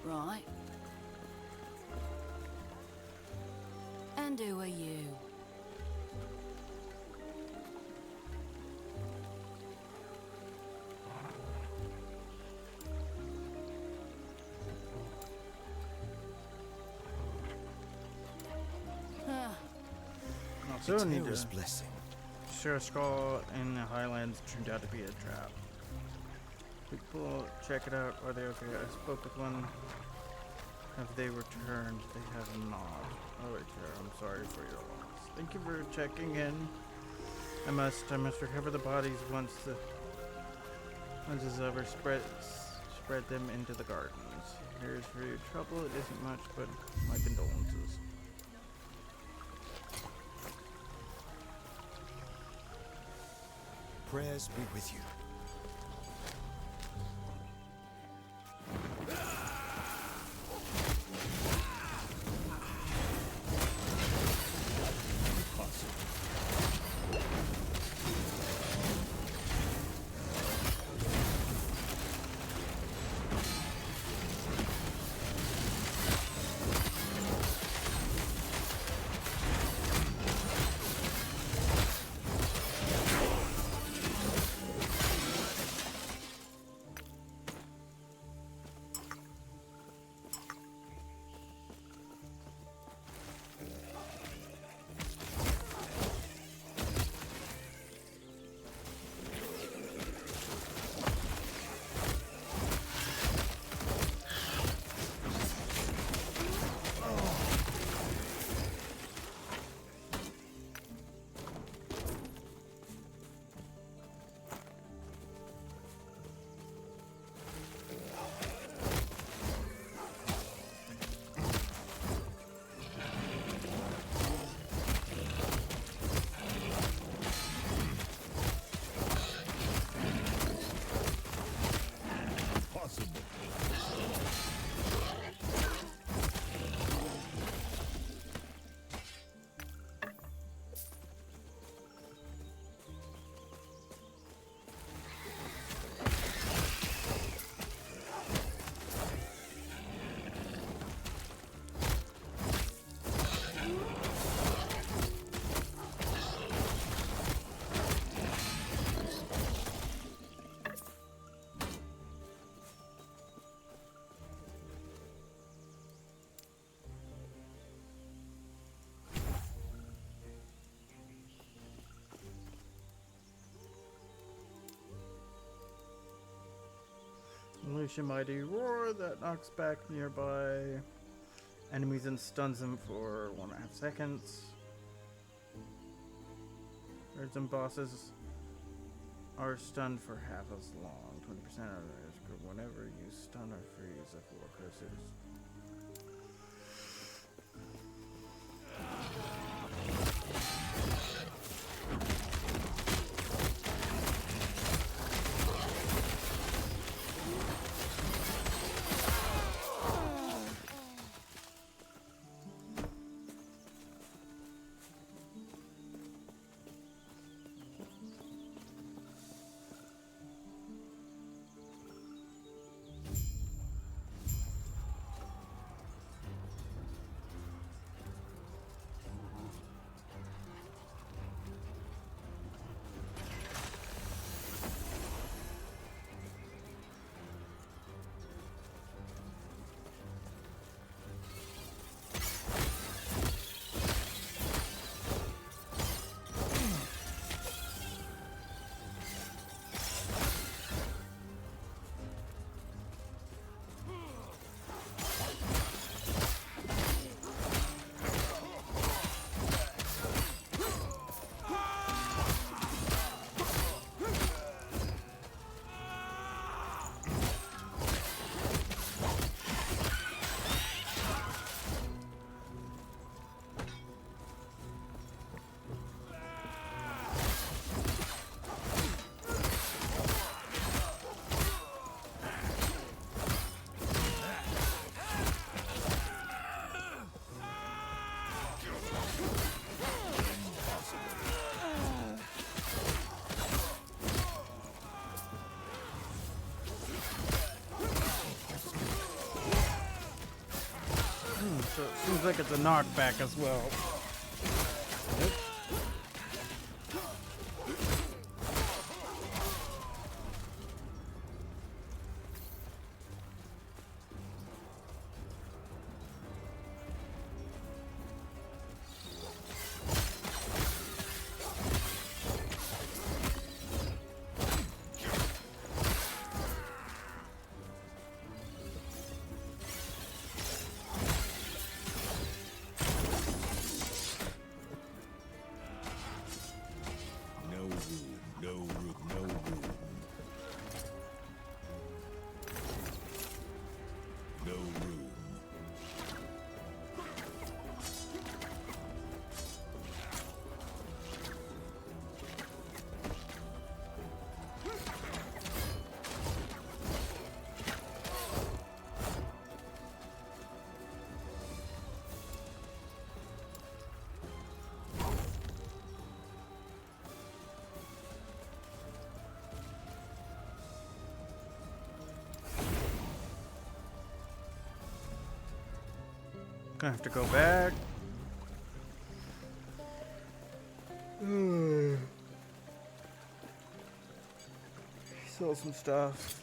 Right. And who are you? Also need Terra's to blessing. share a skull in the Highlands turned out to be a trap. People check it out. Are they okay? I spoke with one. Have they returned? They have not. Oh, wait, Tara, I'm sorry for your loss. Thank you for checking in. I must recover the bodies once it's over. Spread them into the gardens. Here's for your trouble. It isn't much, but my condolences. Prayers be with you. Unleash a mighty roar that knocks back nearby enemies and stuns them for 1.5 seconds. Birds and bosses are stunned for half as long. 20% of this group whenever you stun or freeze a four cursors. So it seems like it's a knockback as well. Gonna have to go back. Sell some stuff.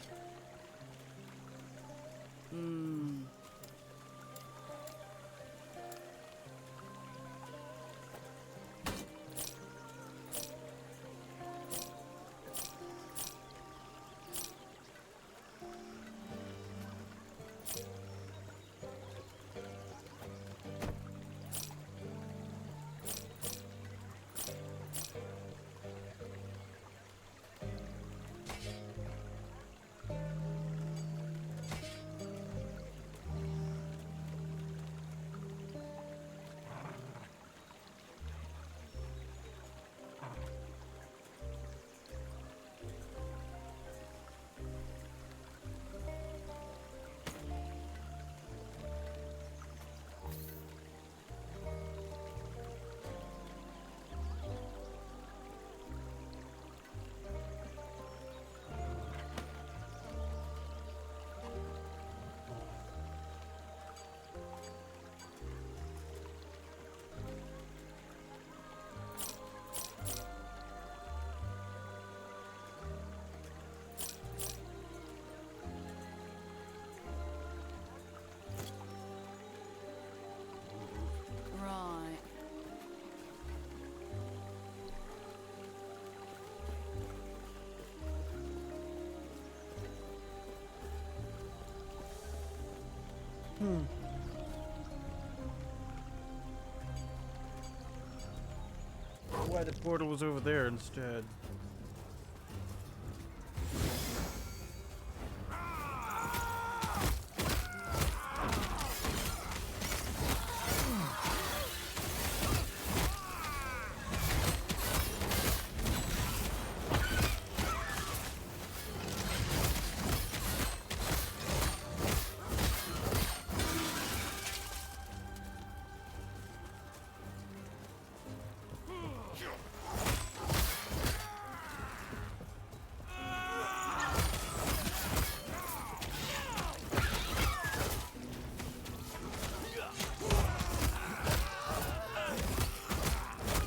Why the portal was over there instead?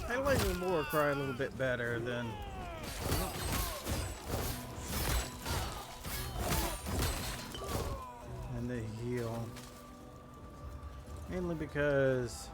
I like the war cry a little bit better than the heal. Mainly because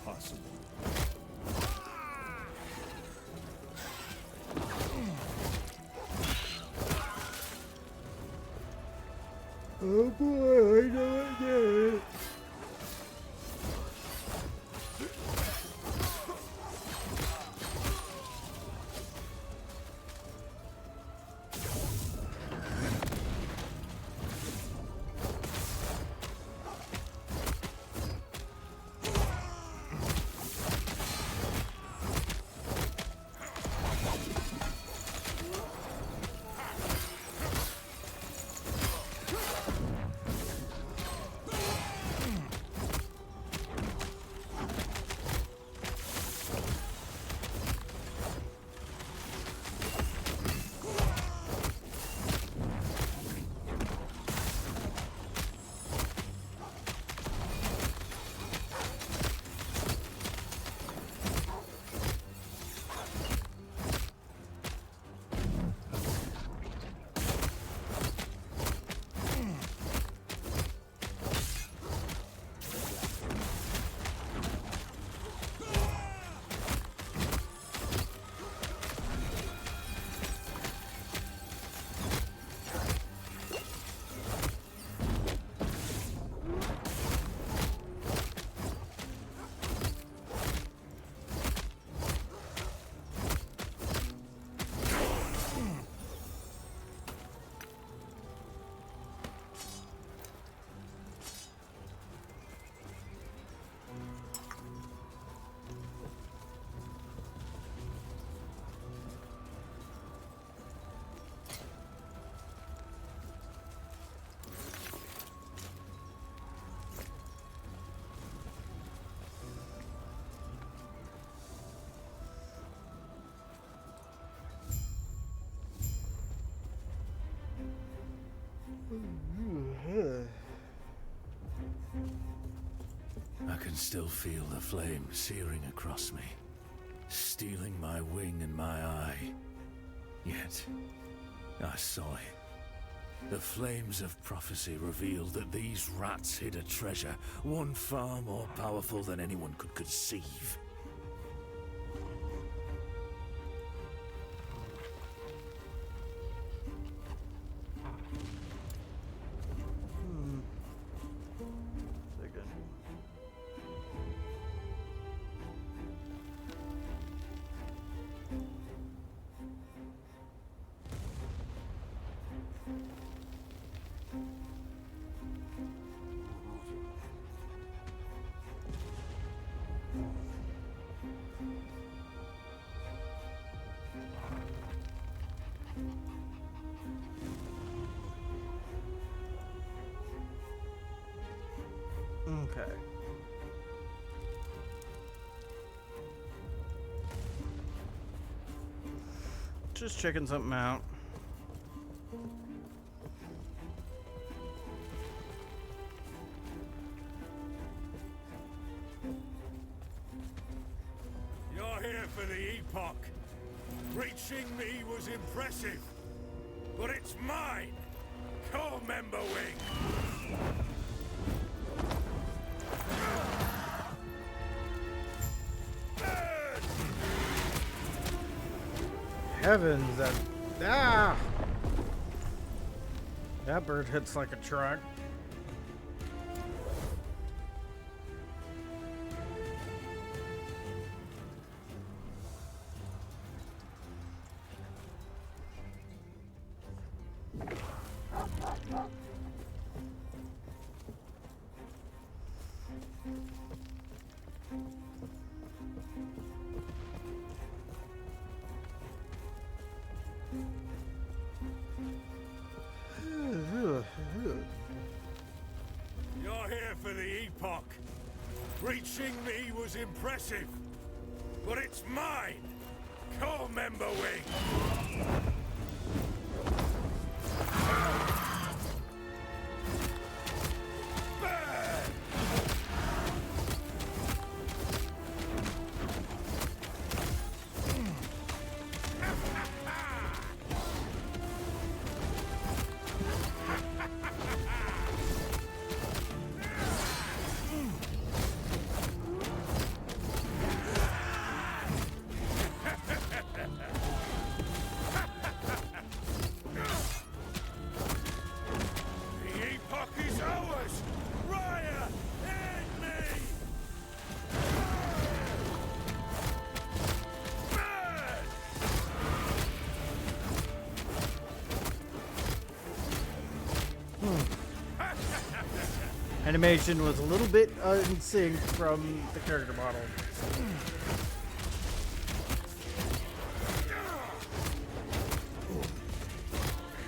impossible. oh boy, I know it. I can still feel the flame searing across me, stealing my wing and my eye. Yet, I saw it. The flames of prophecy revealed that these rats hid a treasure, one far more powerful than anyone could conceive. Second. Just checking something out. You're here for the Epoch. Reaching me was impressive, but it's mine. Core member wing. Heavens, that bird hits like a truck. You're here for the Epoch. Reaching me was impressive, but it's mine. Core member wing. Animation was a little bit in sync from the character model.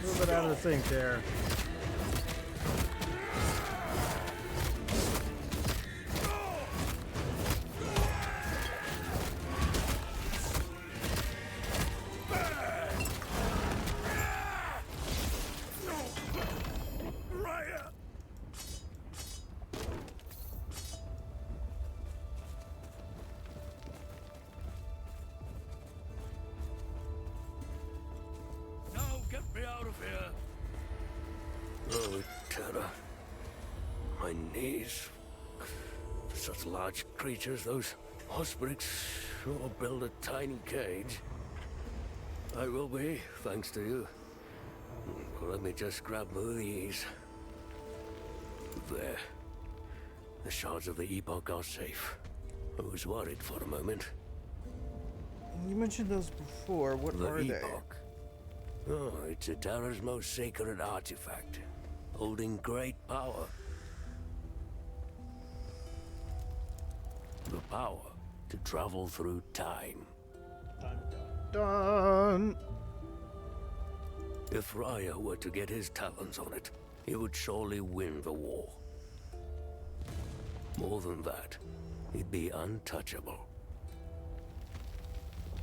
A little bit out of sync there. Get me out of here. Oh, terror. My knees. Such large creatures, those ospreys sure build a tiny cage. I will be, thanks to you. Let me just grab these. There. The shards of the Epoch are safe. I was worried for a moment. You mentioned those before. What are they? Epoch. Oh, it's Atara's most sacred artifact, holding great power. The power to travel through time. Dun, dun, dun. If Raya were to get his talons on it, he would surely win the war. More than that, he'd be untouchable.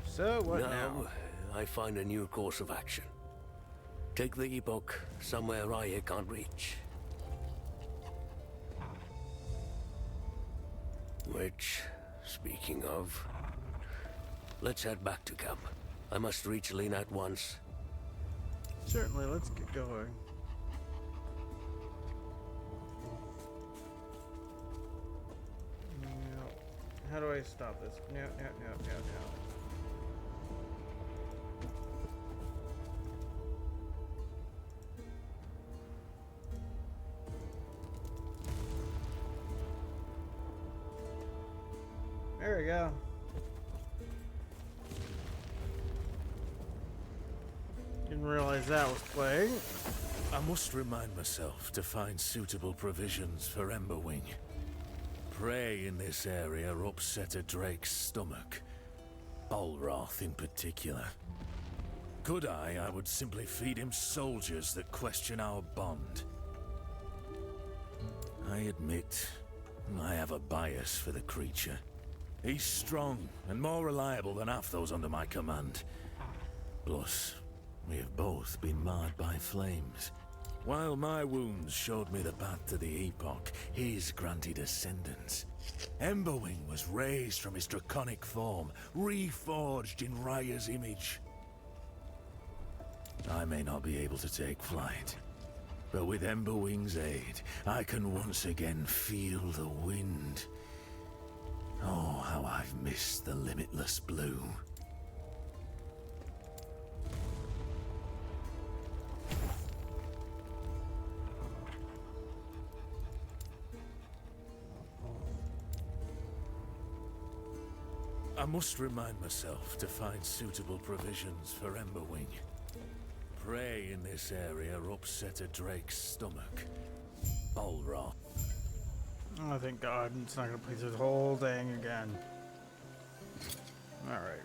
So what now? I find a new course of action. Take the Epoch somewhere Raya can't reach. Which, speaking of, let's head back to camp. I must reach Lena at once. Certainly, let's get going. No. How do I stop this? No. There we go. Didn't realize that was playing. I must remind myself to find suitable provisions for Emberwing. Prey in this area upset a Drake's stomach. Balroth in particular. Could I would simply feed him soldiers that question our bond. I admit, I have a bias for the creature. He's strong and more reliable than half those under my command. Plus, we have both been marred by flames. While my wounds showed me the path to the Epoch, his granted ascendance. Emberwing was raised from his draconic form, reforged in Raya's image. I may not be able to take flight, but with Emberwing's aid, I can once again feel the wind. Oh, how I've missed the limitless blue. I must remind myself to find suitable provisions for Emberwing. Prey in this area upset a drake's stomach. All rot. Oh, thank God. It's not going to play through the whole thing again. Alright.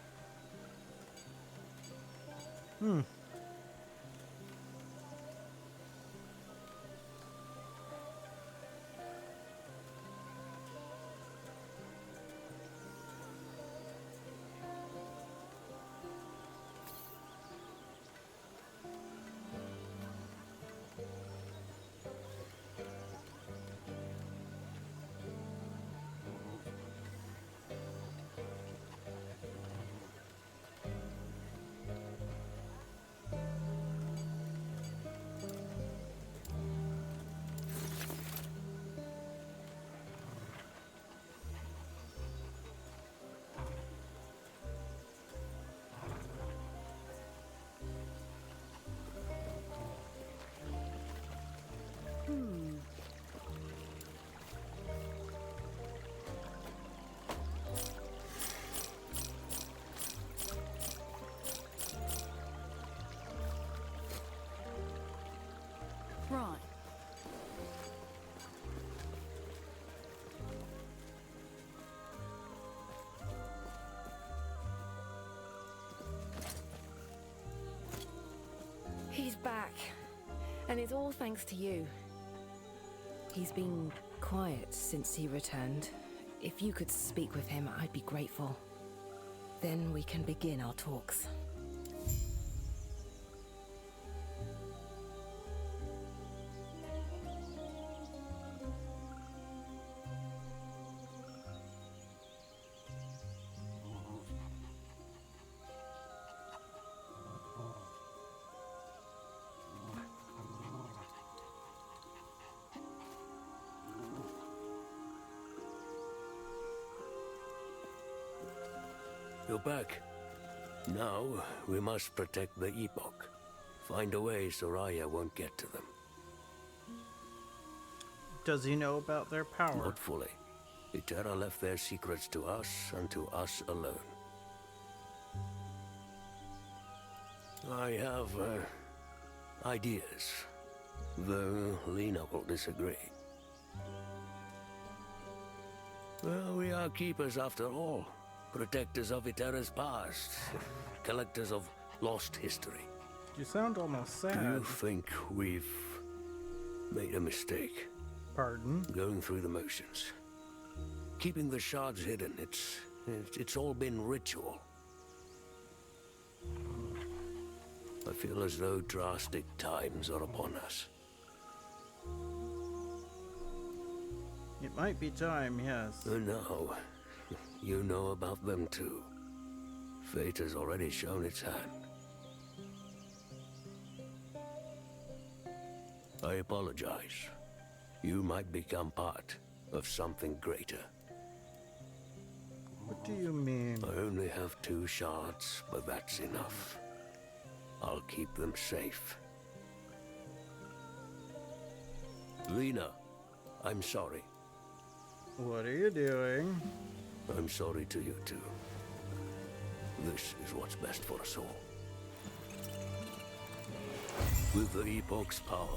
Right. He's back. And it's all thanks to you. He's been quiet since he returned. If you could speak with him, I'd be grateful. Then we can begin our talks. You're back. Now, we must protect the Epoch. Find a way so Raya won't get to them. Does he know about their power? Not fully. Itera left their secrets to us and to us alone. I have, ideas, though Lena will disagree. Well, we are keepers after all. Protectors of Itera's past. Collectors of lost history. You sound almost sad. Do you think we've made a mistake? Pardon? Going through the motions. Keeping the shards hidden, it's all been ritual. I feel as though drastic times are upon us. It might be time, yes. No. You know about them too. Fate has already shown its hand. I apologize. You might become part of something greater. What do you mean? I only have 2 shards, but that's enough. I'll keep them safe. Lena, I'm sorry. What are you doing? I'm sorry to you too. This is what's best for us all. With the Epoch's power,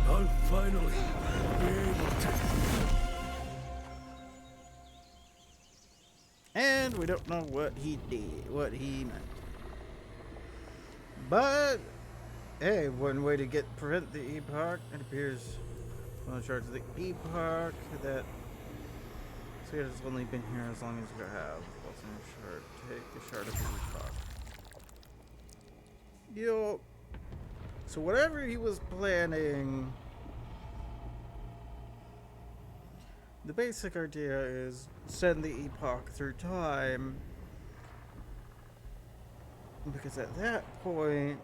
I'll finally be able to... And we don't know what he did, what he meant. But, hey, one way to prevent the Epoch, it appears on the charts of the Epoch that so has only been here as long as you have. Take the shard of the Epoch. So whatever he was planning, the basic idea is send the Epoch through time, because at that point,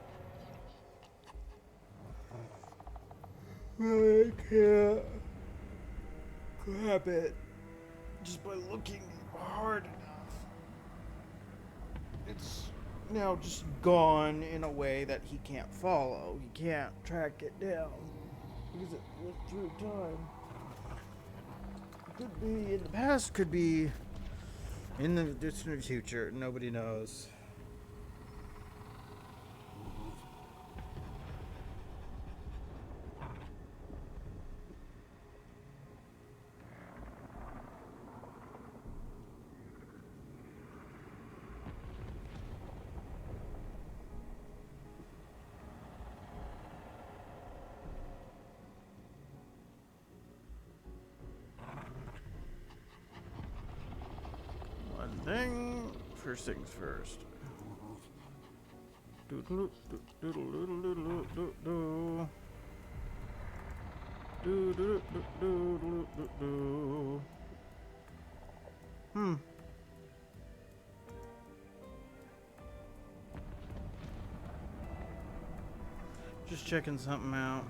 I can't grab it just by looking hard enough. It's now just gone in a way that he can't follow. He can't track it down because it went through time. Could be in the past, could be in the distant future. Nobody knows. First things first. Doodle doodle doodle doodle doodle doodle doodle doodle. Just checking something out.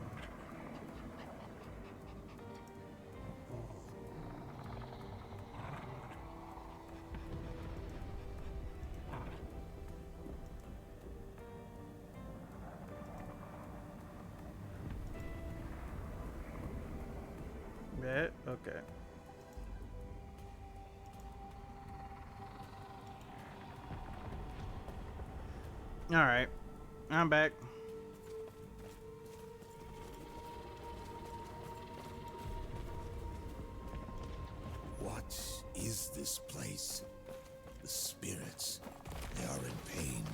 Okay. Alright. I'm back. What is this place? The spirits, they are in pain.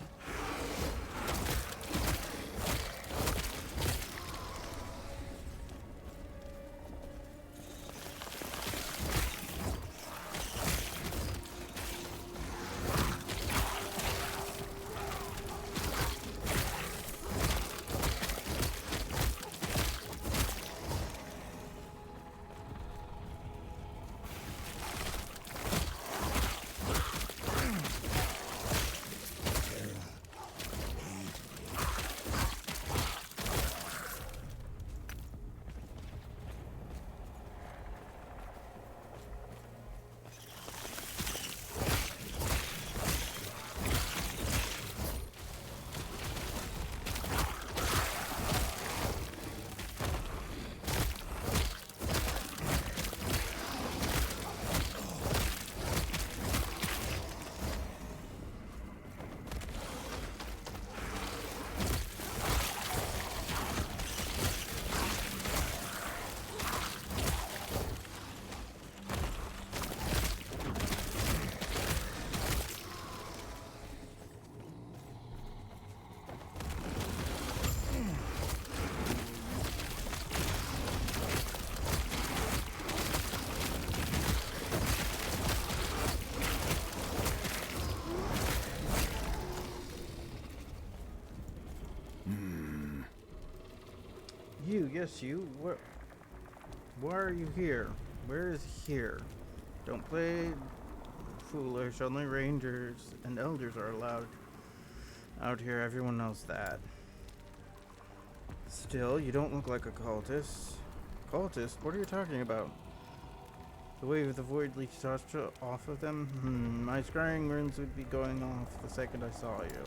Yes, you. Why are you here? Where is here? Don't play foolish. Only rangers and elders are allowed out here. Everyone knows that. Still, you don't look like a cultist. Cultist? What are you talking about? The wave of the void leaks touched off of them? My scrying runes would be going off the second I saw you.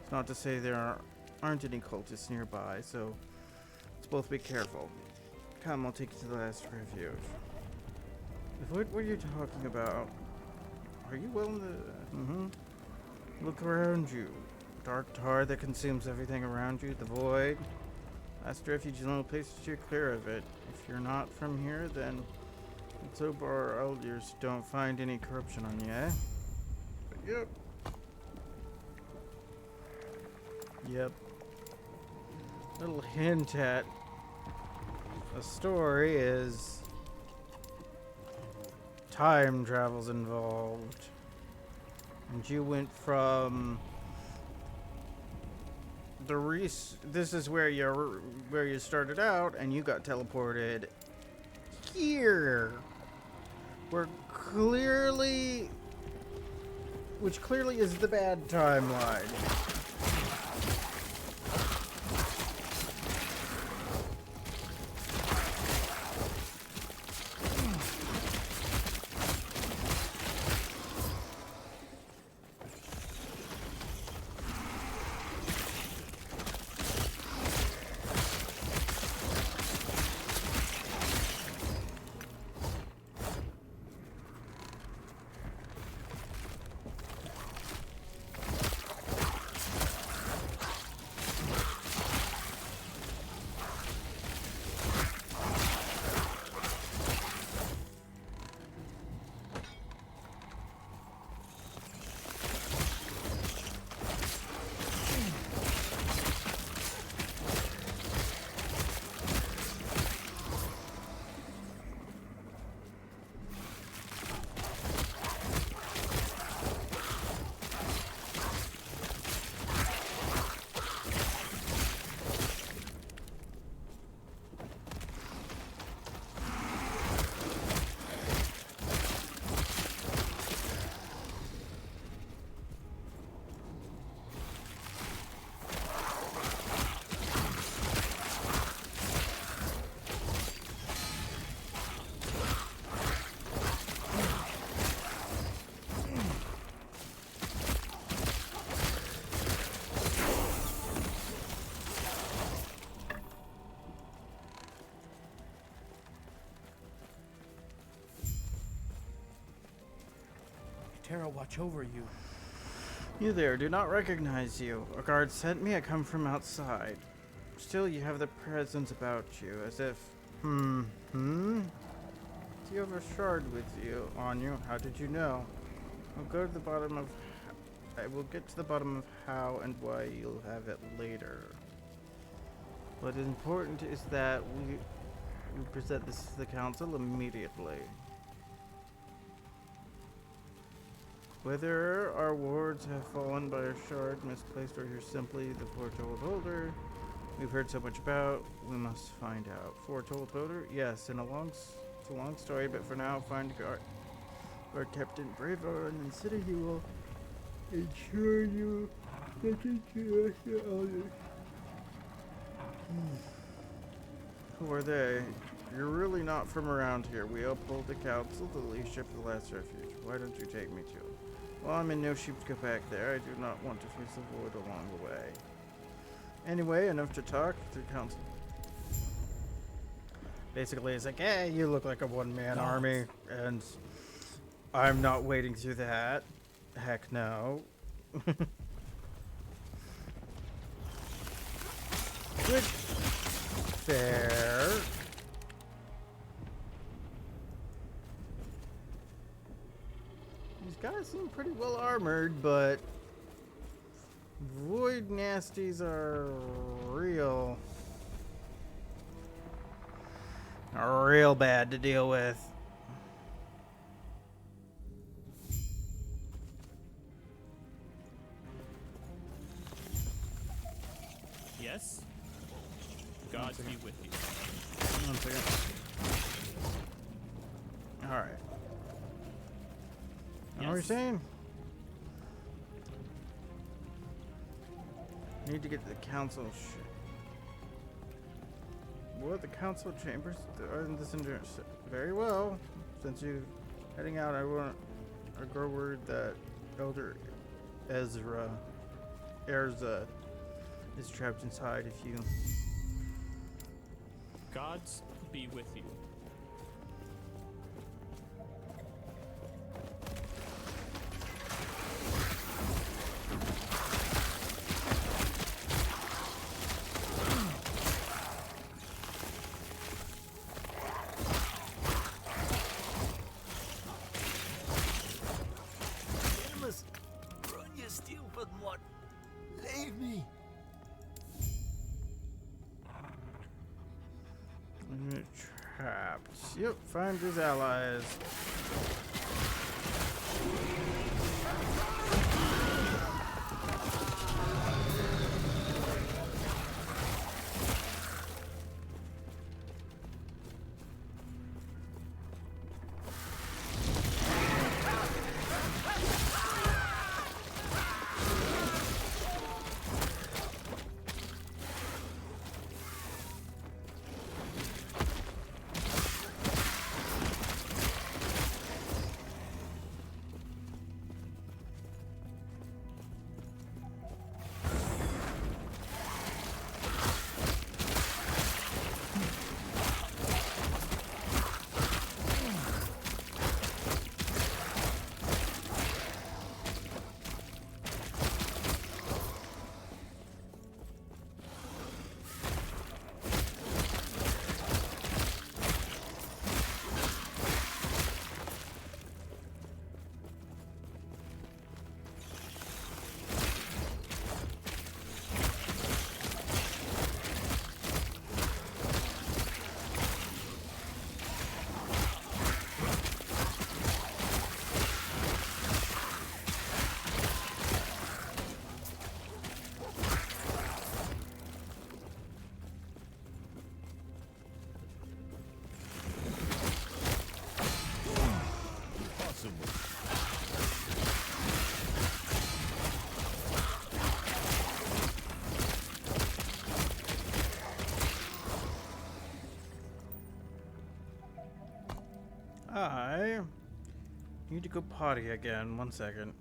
It's not to say there aren't any cultists nearby, so let's both be careful. Come, I'll take you to the last refuge. What were you talking about? Are you willing to... Look around you. Dark tar that consumes everything around you. The void. Last refuge is the only place to steer clear of it. If you're not from here, then let's hope our elders don't find any corruption on you, eh? But yep. Little hint at the story is time travel's involved. And you went from this is where you started out, and you got teleported here, which clearly is the bad timeline. Terra watch over you. You there, do not recognize you. A guard sent me, I come from outside. Still, you have the presence about you, as if, Do you have a shard with you, on you? How did you know? I will get to the bottom of how and why you'll have it later. What is important is that we present this to the council immediately. Whether our wards have fallen by a shard misplaced or you're simply the foretold holder we've heard so much about, we must find out. Foretold holder? Yes, it's a long story, but for now, find guard Captain Bravo and consider he will ensure you get into the others. Who are they? You're really not from around here. We uphold the council, the leadership of the last refuge. Why don't you take me to them? Well, I'm in no shape to go back there. I do not want to face the void along the way. Anyway, enough to talk to the council. Basically, it's like, hey, you look like a one-man army, and I'm not wading through that. Heck no. Good. Fair. These guys seem pretty well armored, but void nasties are real bad to deal with. Yes? God be with you. 1 second. Alright. What were you saying? Need to get to the council what? The council chambers are in this endurance. Very well. Since you're heading out, I grow word that Elder Erza is trapped inside. If you Gods be with you. Trapped. Yep, find his allies. I need to go potty again. 1 second.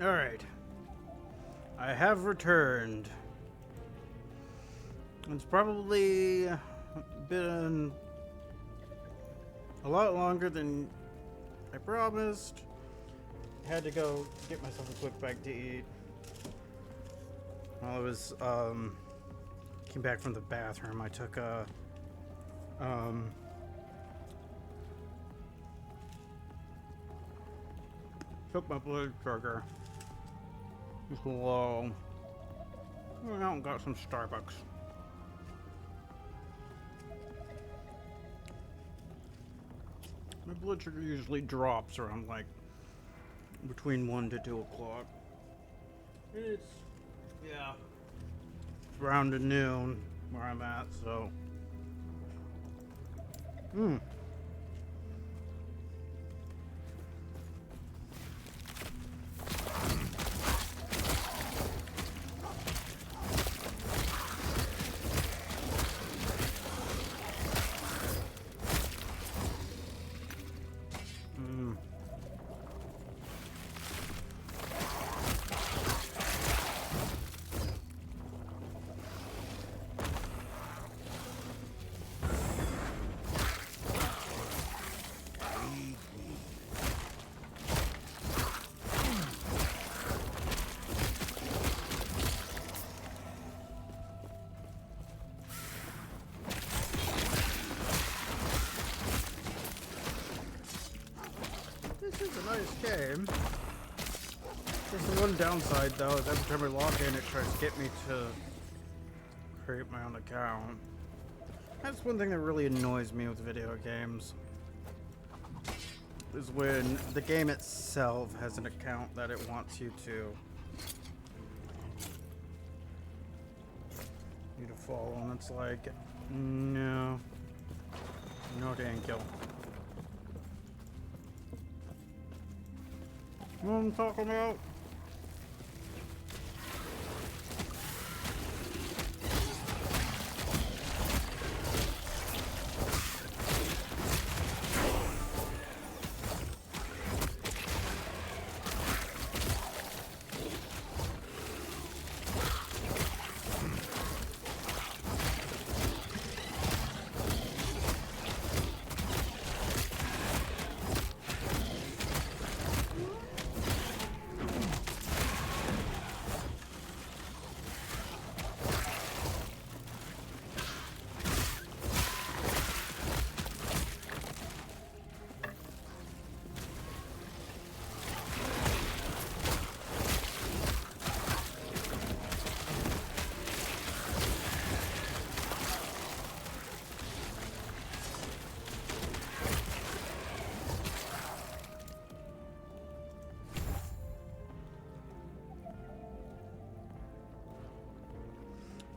Alright. I have returned. It's probably been a lot longer than I promised. I had to go get myself a quick bite to eat. While I was, came back from the bathroom, I took a, took my blood sugar. It's low. Went out and got some Starbucks. My blood sugar usually drops around like between 1 to 2 o'clock. It's, yeah, it's around to noon where I'm at, so. This is a nice game. Just the one downside though is every time I log in it tries to get me to create my own account. That's one thing that really annoys me with video games. Is when the game itself has an account that it wants you to follow, and it's like, no. No thank you. You know what I'm talking about?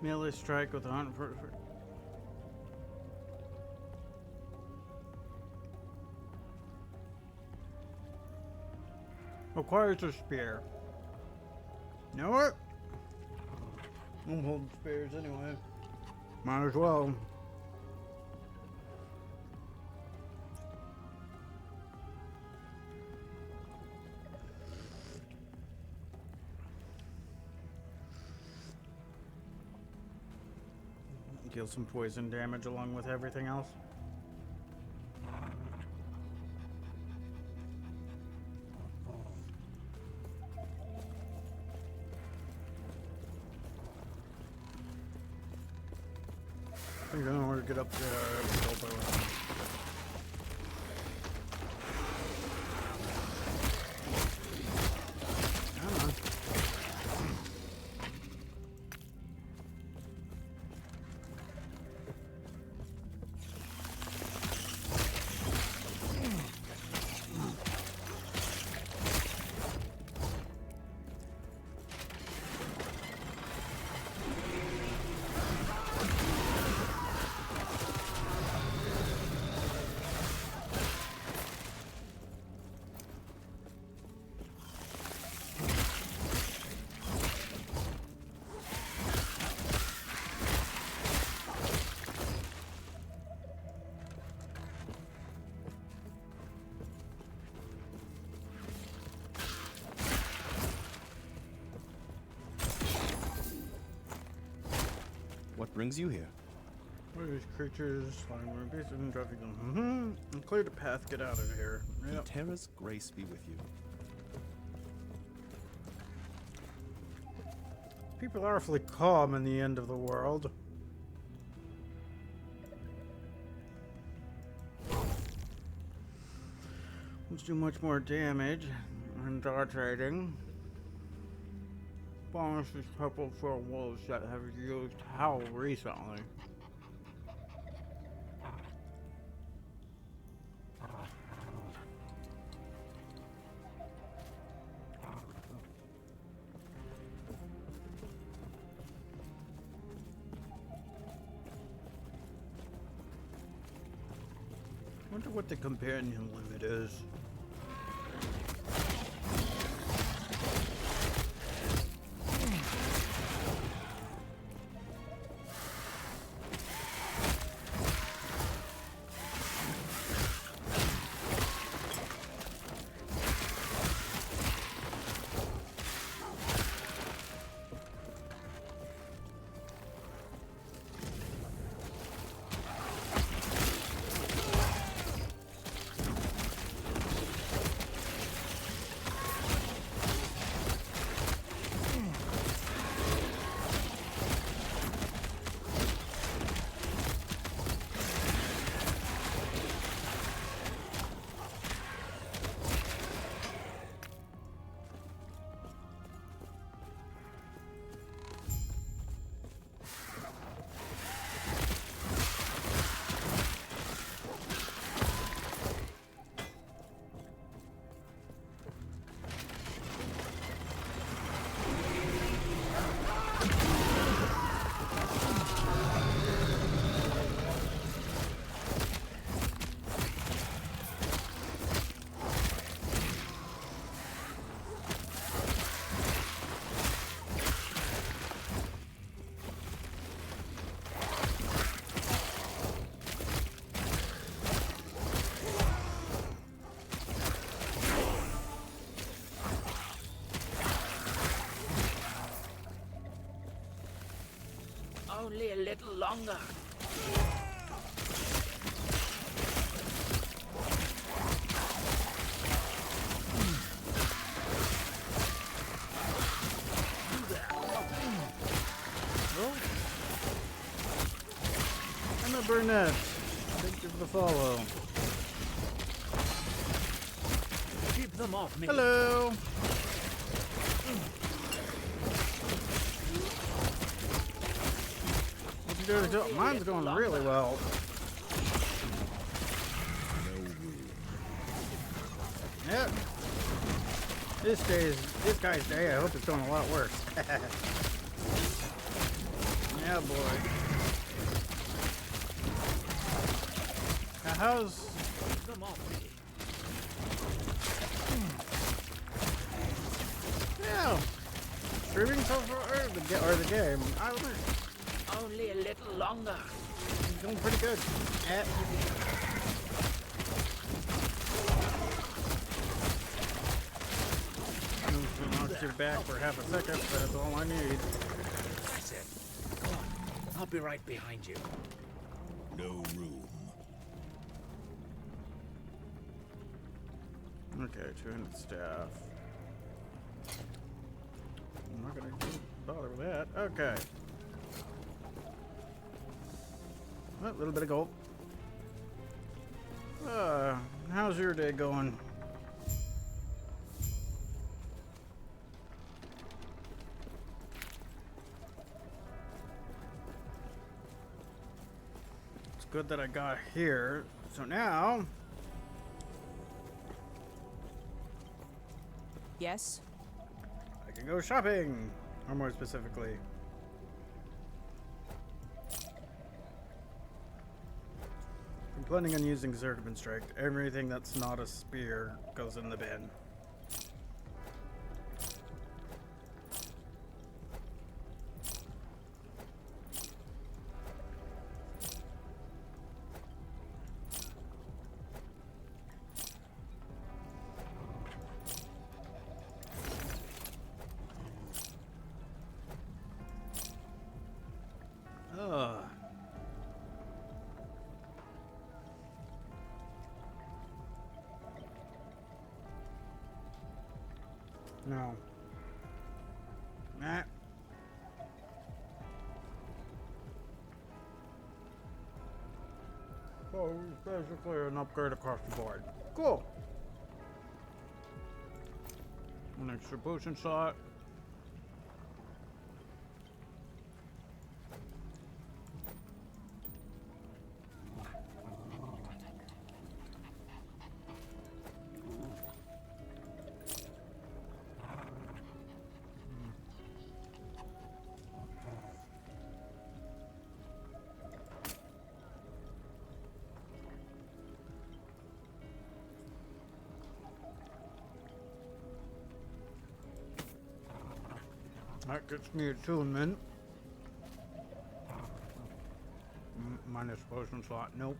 Melee strike with 100 for requires a spear. You know what? I'm holding spears anyway. Might as well. Deal some poison damage along with everything else. I think I know where to get up there. Come on. What brings you here? These creatures, flying around, beasts, and driving them. Clear the path, get out of here. Yep. Terra's grace be with you. People are awfully calm in the end of the world. Let's do much more damage and dart rating. Bonus is purple for wolves that have used Howl recently. Wonder what the companion limit is. Only a little longer. I'm a brunette. Thank you for the follow. Keep them off me. Hello. Mine's going really well. Yep. This guy's day, I hope it's going a lot worse. Yeah, boy. Now how's... Come off me. Yeah. Streaming so far, or the game. I don't know. Only a little longer. He's doing pretty good. Knock you back for half a second, but that's all I need. That's it. Go on. I'll be right behind you. No room. Okay, 200 staff. I'm not gonna bother with that. Okay. A little bit of gold. How's your day going? It's good that I got here. So now... Yes? I can go shopping! Or more specifically... I'm planning on using Circumvent Strike. Everything that's not a spear goes in the bin. No. Nah. So it's basically an upgrade across the board. Cool. An extra potion slot. That gets me attunement. Minus potion slot. Nope.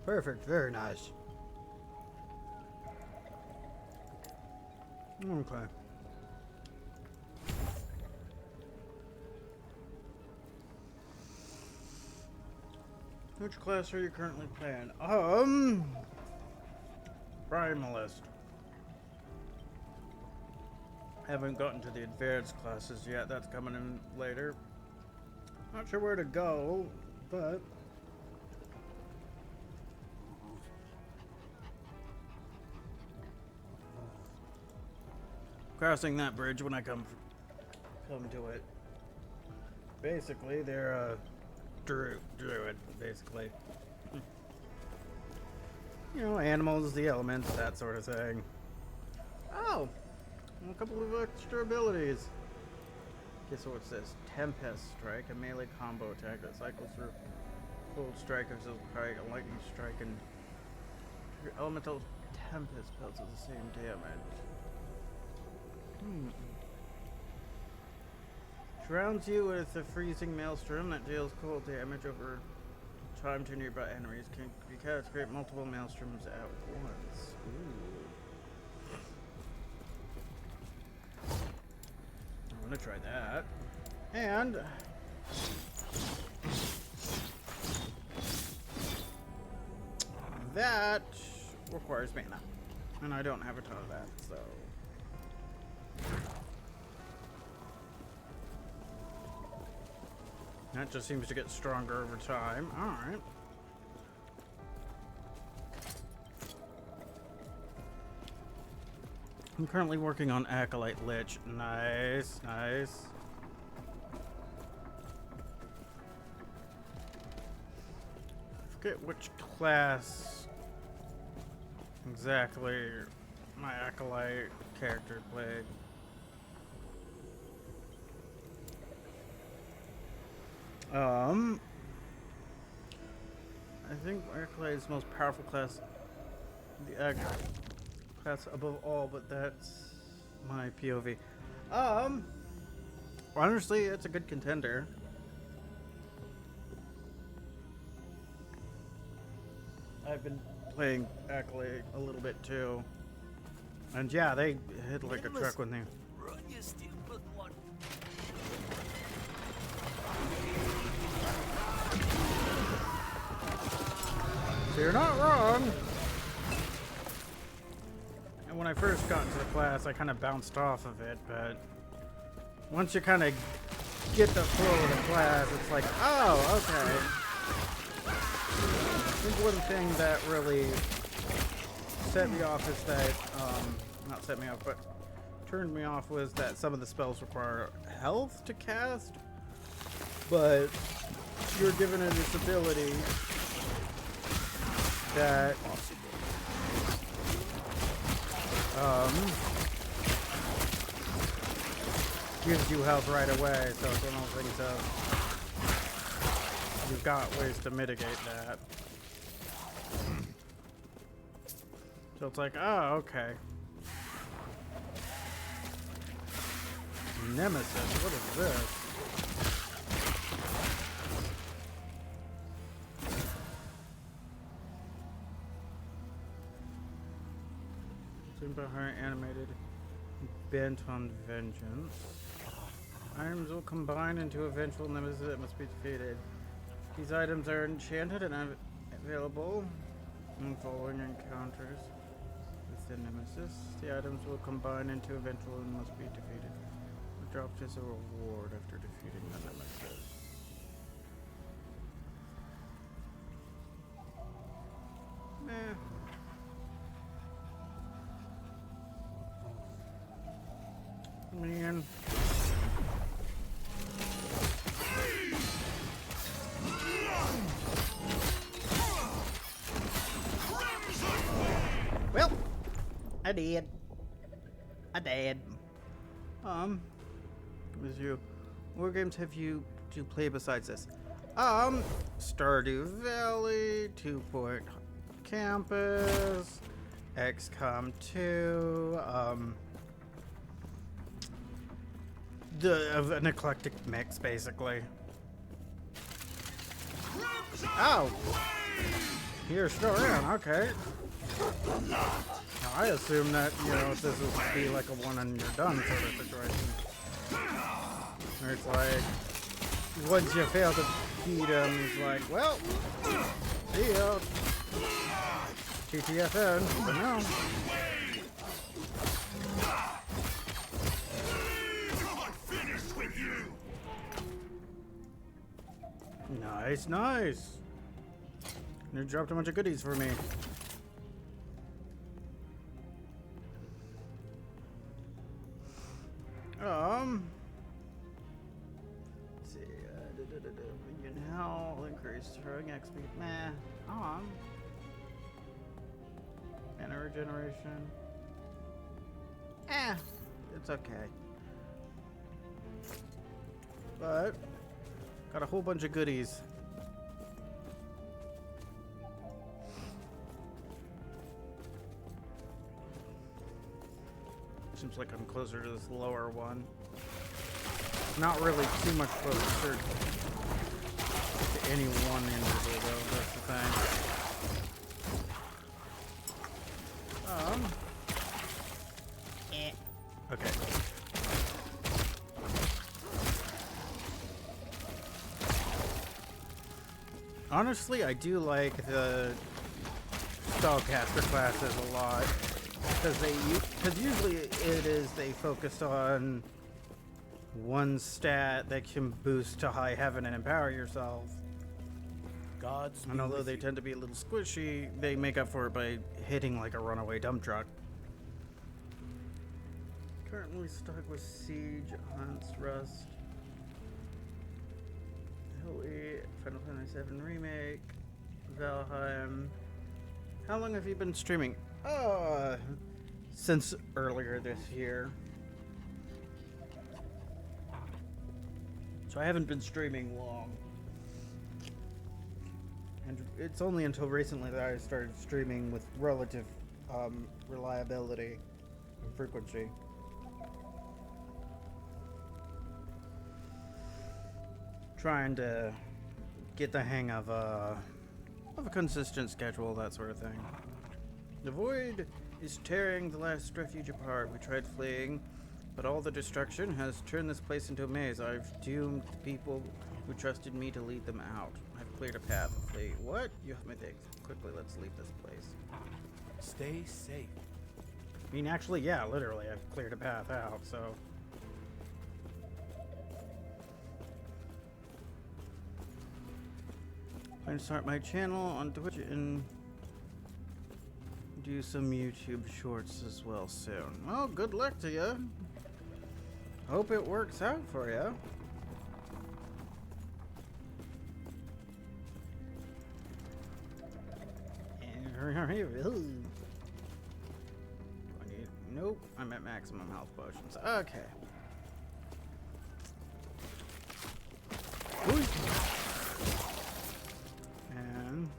Perfect. Very nice. Okay. Which class are you currently playing? Primalist. Haven't gotten to the advanced classes yet. That's coming in later. Not sure where to go, but crossing that bridge when I come to it. Basically, they're a druid, basically. You know, animals, the elements, that sort of thing. Oh, a couple of extra abilities. Guess what's this? Tempest Strike, a melee combo attack that cycles through Cold Strike, a lightning strike, and your elemental tempest spells at the same damage. Surrounds you with a freezing maelstrom that deals cold damage over time to nearby enemies. You can create multiple maelstroms at once. Ooh. I want to try that. And that requires mana. And I don't have a ton of that, so. That just seems to get stronger over time. Alright. I'm currently working on Acolyte Lich. Nice, nice. I forget which class exactly my Acolyte character played. I think Acolyte is the most powerful class, the class above all, but that's my POV. Honestly, it's a good contender. I've been playing Acolyte a little bit too, and yeah, they hit like a truck when they. Run, you stupid one. So you're not wrong. And when I first got into the class, I kind of bounced off of it, but once you kind of get the flow of the class, it's like, oh, okay. I think one thing that really set me off is that, not set me off, but turned me off was that some of the spells require health to cast, but you're given this ability that gives you health right away, so it's one of those things of you've got ways to mitigate that. So it's like, oh, okay. Nemesis, what is this? Super high animated, bent on vengeance. Items will combine into eventual nemesis that must be defeated. These items are enchanted and available in following encounters with the nemesis. The items will combine into eventual and must be defeated. Dropped as a reward after defeating the nemesis. Meh. Man. Well, I did. As you, what games have you to play besides this? Stardew Valley, 2 Point Campus, XCOM 2, an eclectic mix, basically. Oh! You're still in, okay. Now, I assume that, you know, this would be like a one and you're done sort of situation. Where it's like, once you fail to feed him, it's like, well, see ya. TTFN, but no. Nice, nice. You dropped a bunch of goodies for me. Let's see. Minion Hell, increased throwing XP. Meh. Mana regeneration. It's okay. But got a whole bunch of goodies. Seems like I'm closer to this lower one. Not really too much closer to any one individual though, that's the thing. Okay. Honestly, I do like the spellcaster classes a lot. Because usually it is they focus on one stat that can boost to high heaven and empower yourself. And although they tend to be a little squishy, they make up for it by hitting like a runaway dump truck. Currently stuck with Siege, Hunts, Rust, Hilly, Final Fantasy VII Remake, Valheim. How long have you been streaming? Since earlier this year. So I haven't been streaming long. And it's only until recently that I started streaming with relative reliability and frequency. Trying to get the hang of a consistent schedule, that sort of thing. The void is tearing the last refuge apart. We tried fleeing, but all the destruction has turned this place into a maze. I've doomed the people who trusted me to lead them out. I've cleared a path of flee. What? You have my things. Quickly, let's leave this place. Stay safe. I mean, actually, yeah, literally, I've cleared a path out, so... I'm going to start my channel on Twitch and do some YouTube shorts as well soon. Well, good luck to you. Hope it works out for you. Nope, I'm at maximum health potions. Okay. Ooh. And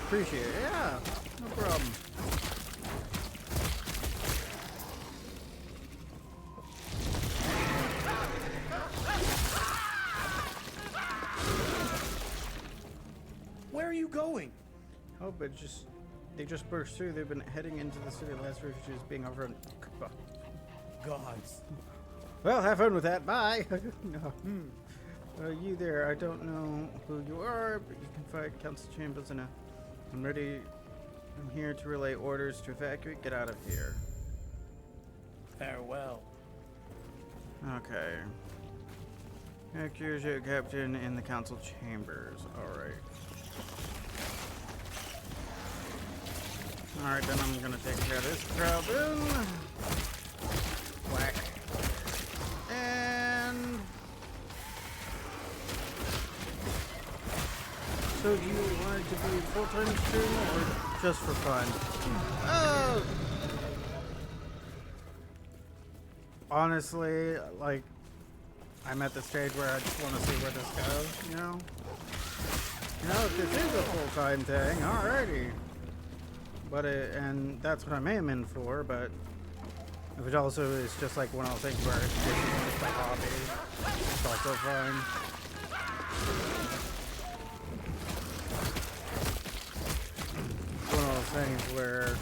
appreciate it. Yeah, no problem. Where are you going? Oh, but they just burst through. They've been heading into the city. Last refuge is being over. gods. Well, have fun with that. Bye. No. You there? I don't know who you are, but you can find Council Chambers in a... I'm ready. I'm here to relay orders to evacuate. Get out of here. Farewell. Okay. Accuse your captain in the council chambers. Alright. Alright, then I'm gonna take care of this crowd then. Whack. And... So do you want it to be a full-time stream or just for fun? Oh! Honestly, like, I'm at the stage where I just want to see where this goes, you know? You know, if this is a full-time thing, alrighty. But and that's what I'm aiming for, but if it also is just like one of those things where it's just a hobby, it's also fine. One of those things where,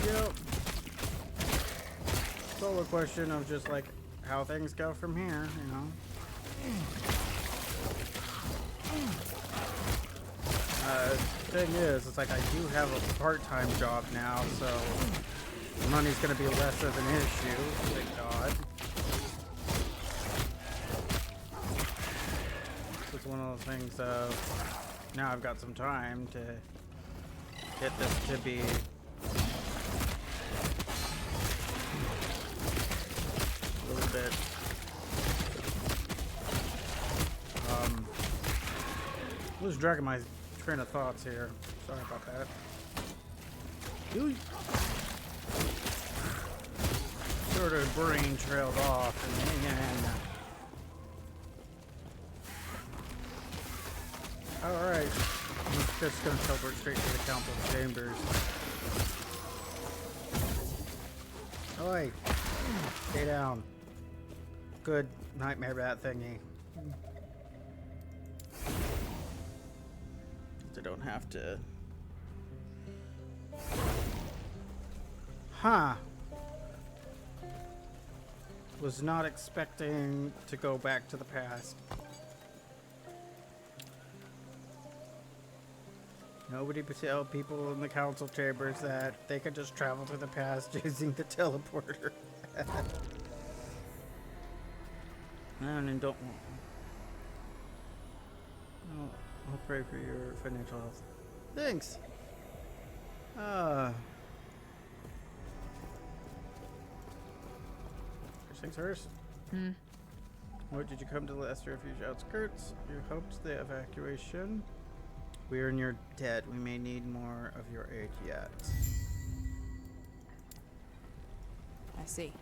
you know, it's all a question of just like how things go from here, you know. Thing is, it's like I do have a part-time job now, so money's gonna be less of an issue, thank God. So it's one of those things of now I've got some time to get this to be a little bit I was dragging my train of thoughts here. Sorry about that. You sort of brain trailed off and alright. I'm just gonna teleport straight to the council chambers. Oi! Stay down. Good nightmare bat thingy. I don't have to. Huh. Was not expecting to go back to the past. Nobody could tell people in the council chambers that they could just travel to the past using the teleporter. And don't. I'll pray for your financial health. Thanks. First things first. What did you come to the last refuge outskirts? You hoped the evacuation. We are near dead. We may need more of your aid yet. I see.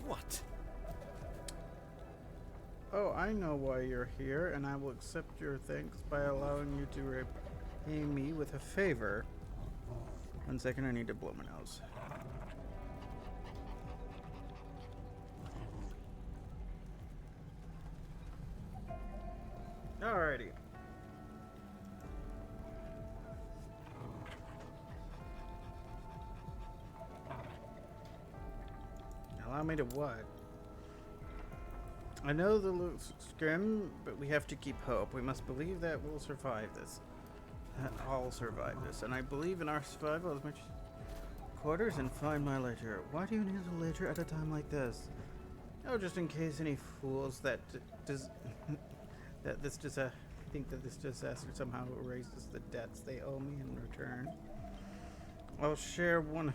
What? Oh, I know why you're here, and I will accept your thanks by allowing you to repay me with a favor. 1 second, I need to blow my nose. Alrighty. Allow me to what? I know the looks grim, but we have to keep hope. We must believe that we'll survive this. I'll survive this, and I believe in our survival as much quarters and find my ledger. Why do you need a ledger at a time like this? Oh, just in case any fools that think that this disaster somehow erases the debts they owe me in return. I'll share one of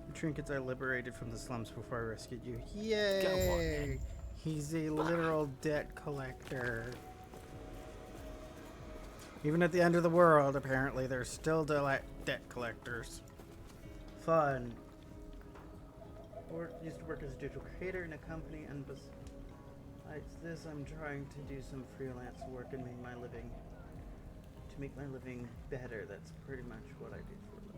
the trinkets I liberated from the slums before I rescued you. Yay! Go on, then. He's a literal debt collector. Even at the end of the world, apparently, there's still debt collectors. Fun. Used to work as a digital creator in a company, and besides this, I'm trying to do some freelance work and make my living. To make my living better, that's pretty much what I do for a living.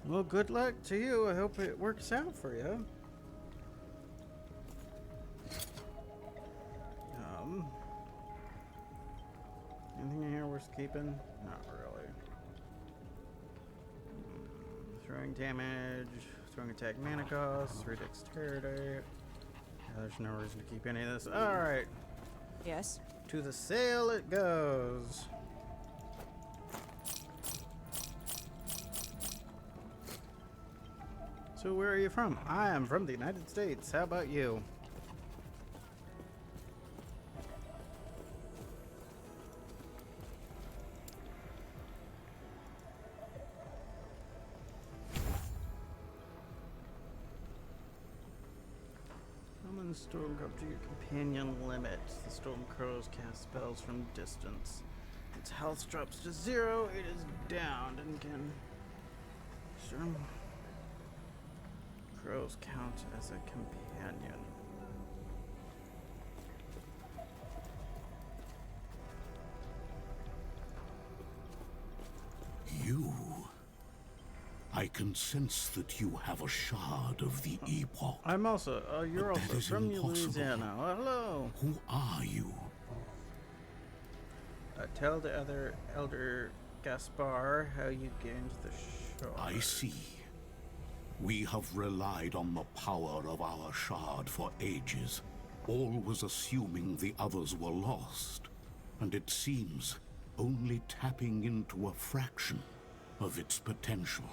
Well, good luck to you. I hope it works out for you. Anything in here worth keeping? Not really. Throwing damage, throwing attack mana cost, 3 dexterity. Yeah, there's no reason to keep any of this. Alright. Yes. To the sale it goes. So where are you from? I am from the United States. How about you? Summon Storm up to your companion limit. The Storm Crows cast spells from distance. Its health drops to 0. It is downed and can... Storm Crows count as a companion. You. I can sense that you have a shard of the Epoch. I'm also, you're But that also is from impossible. Louisiana. Hello. Who are you? Tell the other Elder Gaspar how you gained the shard. I see. We have relied on the power of our shard for ages, always assuming the others were lost, and it seems only tapping into a fraction of its potential.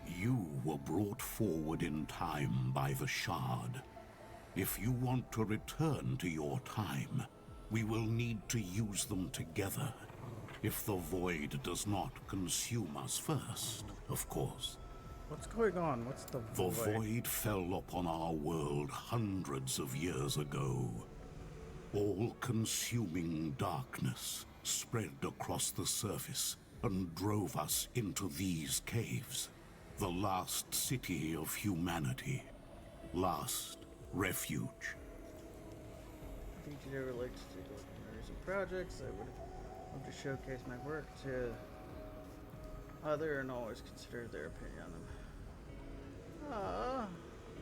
You were brought forward in time by the shard. If you want to return to your time, we will need to use them together. If the void does not consume us first, of course. What's going on? What's the void? The void fell upon our world hundreds of years ago. All-consuming darkness spread across the surface and drove us into these caves. The last city of humanity. Last refuge. I would like to take a look at some projects. I would love to showcase my work to other and always consider their opinion on them.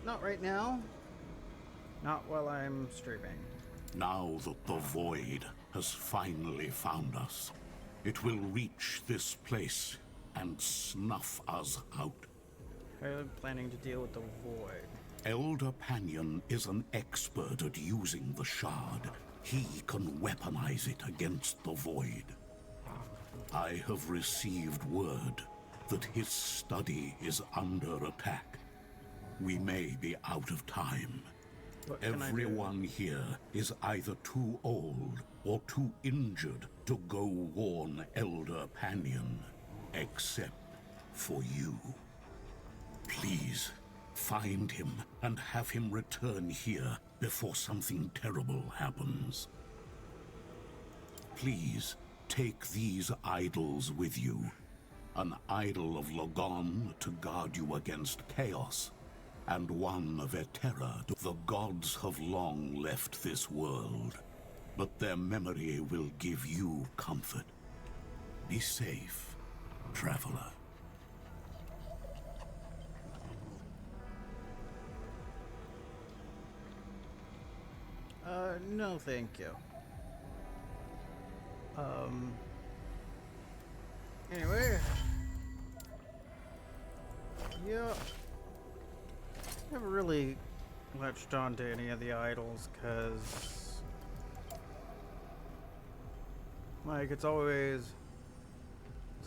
Not right now. Not while I'm streaming. Now that the void has finally found us, it will reach this place and snuff us out. How are you planning to deal with the void? Elder Panion is an expert at using the shard. He can weaponize it against the void. I have received word that his study is under attack. We may be out of time. Everyone here is either too old or too injured to go warn Elder Panion, except for you. Please, find him and have him return here before something terrible happens. Please, take these idols with you. An idol of Logon to guard you against chaos, and one of Eterra. The gods have long left this world, but their memory will give you comfort. Be safe, traveler. No thank you. Anyway. Yeah. Never really latched on to any of the idols, because like it's a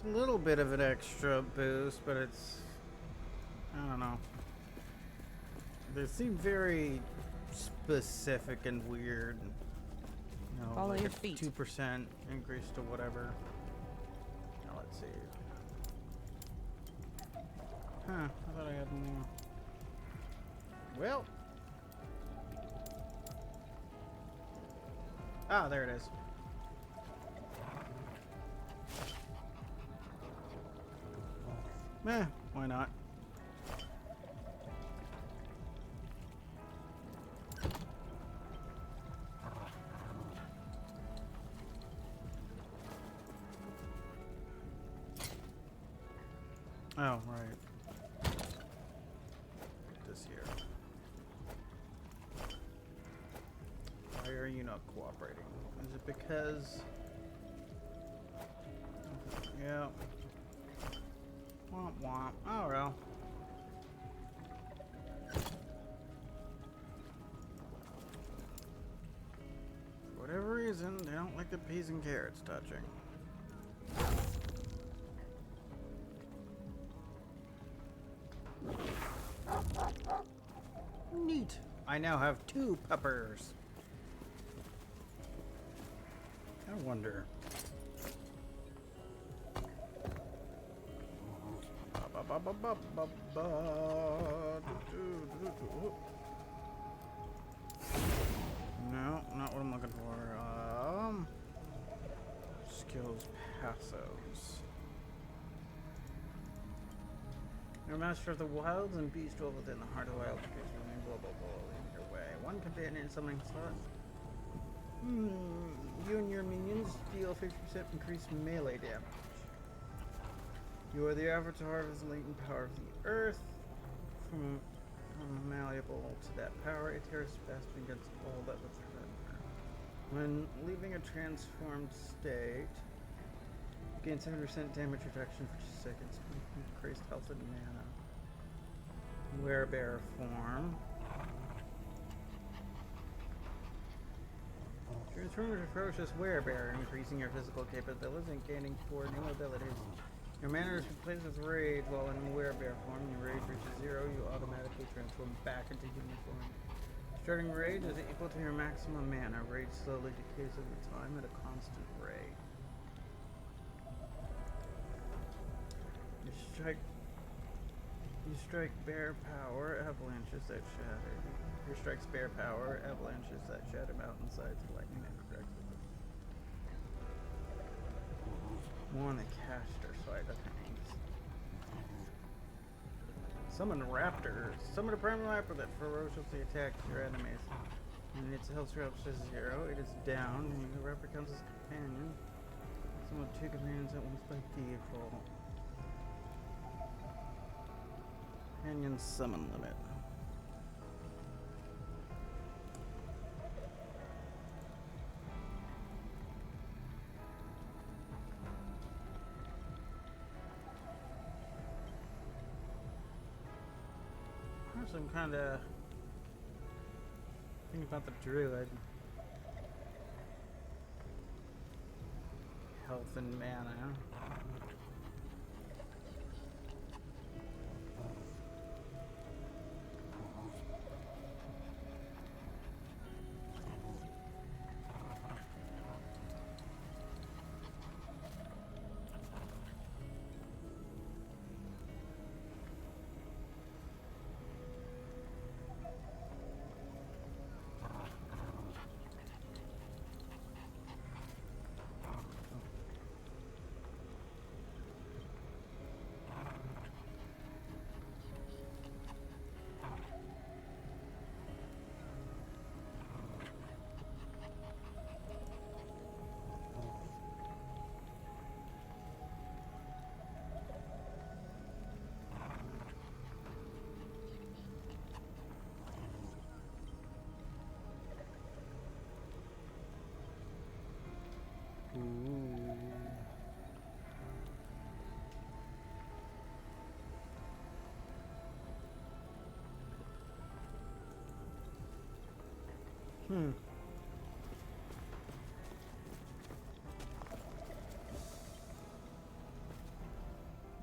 little bit of an extra boost, but it's, I don't know, they seem very specific and weird. You know, Follow like your a feet. 2% increase to whatever. Now let's see. Huh, I thought I had more. Well. Ah, there it is. Meh, why not? Oh, right. This here. Why are you not cooperating? Is it because Yeah. Womp womp. Oh well. For whatever reason, they don't like the peas and carrots touching. Neat. I now have 2 peppers. I wonder. No, not what I'm looking for. Skills passives. You're a master of the wilds and beasts dwell within the heart of the wild creatures. Blah blah blah. Lead your way. One companion summoning slot. You and your minions deal 50% increased melee damage. You are the avatar of the latent power of the earth. From malleable to that power, it tears fast against all that was hurt. When leaving a transformed state, gain 7% damage reduction for 2 seconds. Increased health and mana. Werebear form. Transform into a ferocious werebear, increasing your physical capabilities and gaining 4 new abilities. Your mana is replaced with rage while in werebear form. Your rage reaches 0, you automatically transform back into human form. Starting rage is equal to your maximum mana. Rage slowly decays over time at a constant rate. You strike bear power, avalanches that shatter. Your strikes bear power, avalanches that shatter mountainsides, lightning that cracks the ground. More on the caster side of things. Summon raptors. Summon a primal raptor that ferociously attacks your enemies. And its health drops to 0. It is down, and the raptor becomes its companion. Summon 2 companions at once by default. Companion summon limit. Some kind of thing about the druid. Health and mana.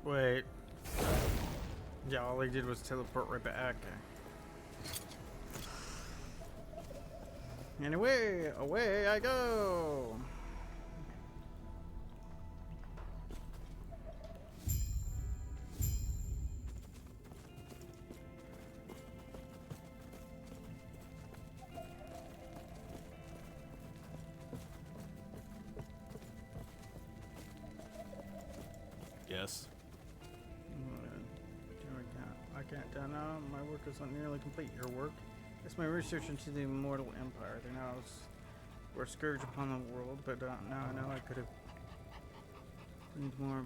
Wait. Yeah, all he did was teleport right back. Anyway, away I go! Yes. I can't tell now. My work is not nearly complete. Your work? It's my research into the immortal empire. They now were a scourge upon the world, but now I know I could have gained more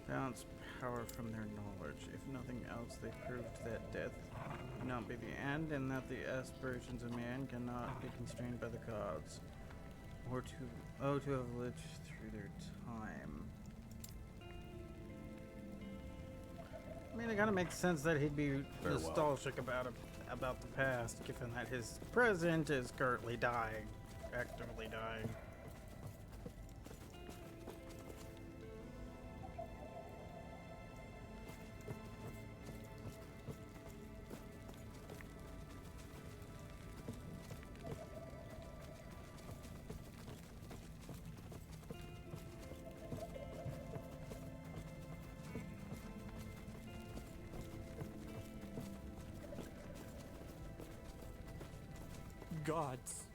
balanced power from their knowledge. If nothing else, they proved that death cannot be the end, and that the aspirations of man cannot be constrained by the gods, or to have lived through through their time. I mean, it kind of makes sense that he'd be nostalgic about the past, given that his present is currently dying, actively dying. Gods.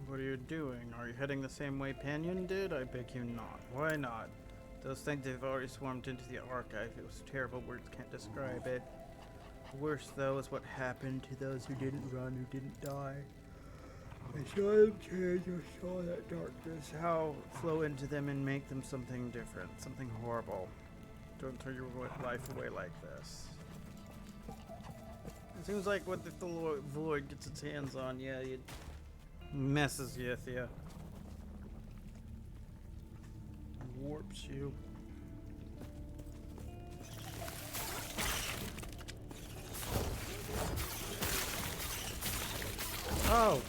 What are you doing? Are you heading the same way Panion did? I beg you not. Why not? Those things have already swarmed into the archive. It was terrible. Words can't describe it. Worse, though, is what happened to those who didn't run, who didn't die. I saw them change. I saw that darkness. How flow into them and make them something different, something horrible. Don't throw your life away like this. It seems like what if the void gets its hands on you, it messes with you. Warps you. Oh!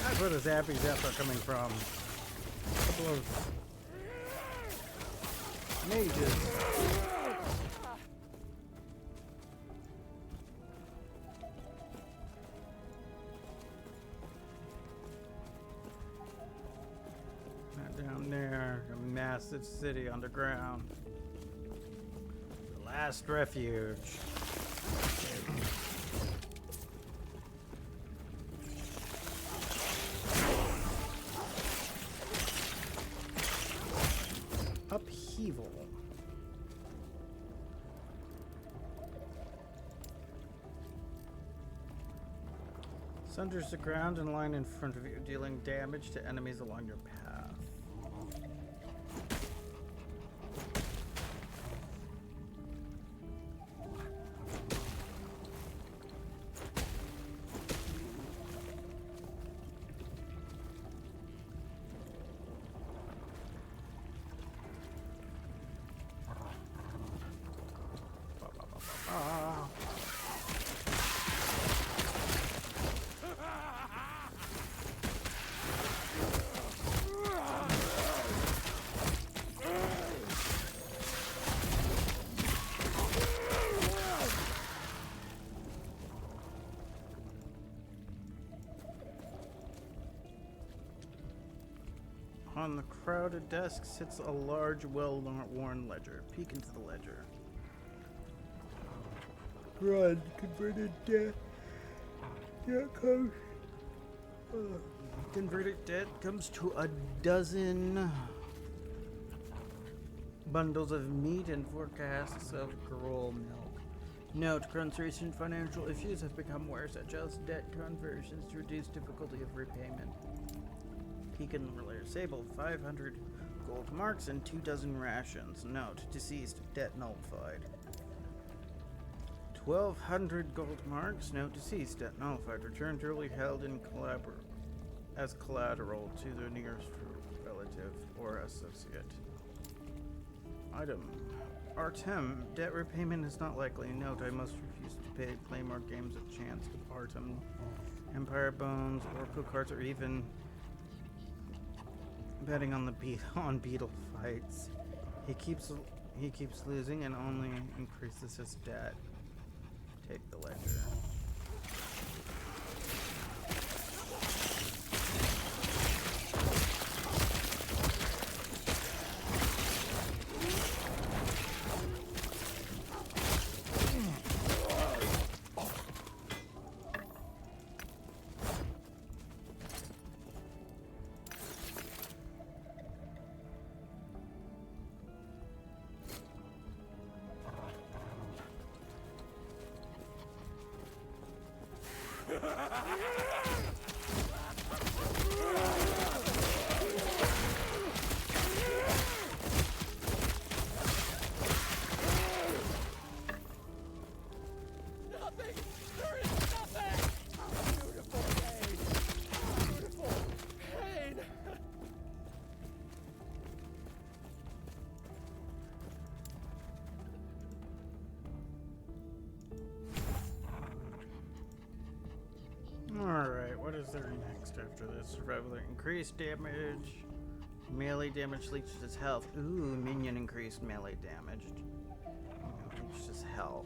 That's where the zappy zaps are coming from. A couple of mages. Down there, a massive city underground. The last refuge. Upheaval. Sunders the ground and line in front of you, dealing damage to enemies along your path. On the crowded desk sits a large, well-worn ledger. Peek into the ledger. Run, converted debt. Here comes. Converted debt comes to a dozen bundles of meat and 4 casks of gruel milk. Note, current recent financial issues have become worse. Adjust debt conversions to reduce difficulty of repayment. Peek in the ledger. Sable, 500 gold marks and 2 dozen rations. Note, deceased, debt nullified. 1,200 gold marks. Note, deceased, debt nullified. Return duly held in as collateral to the nearest relative or associate. Item. Artem, debt repayment is not likely. Note, I must refuse to pay. Play more games of chance with Artem. Empire bones, oracle cards, or even betting on the beetle fights. He keeps losing and only increases his debt. Take the ledger. is there next after this? Survival increased damage. Melee damage leeches health. Ooh, minion increased melee damage. Leeches health.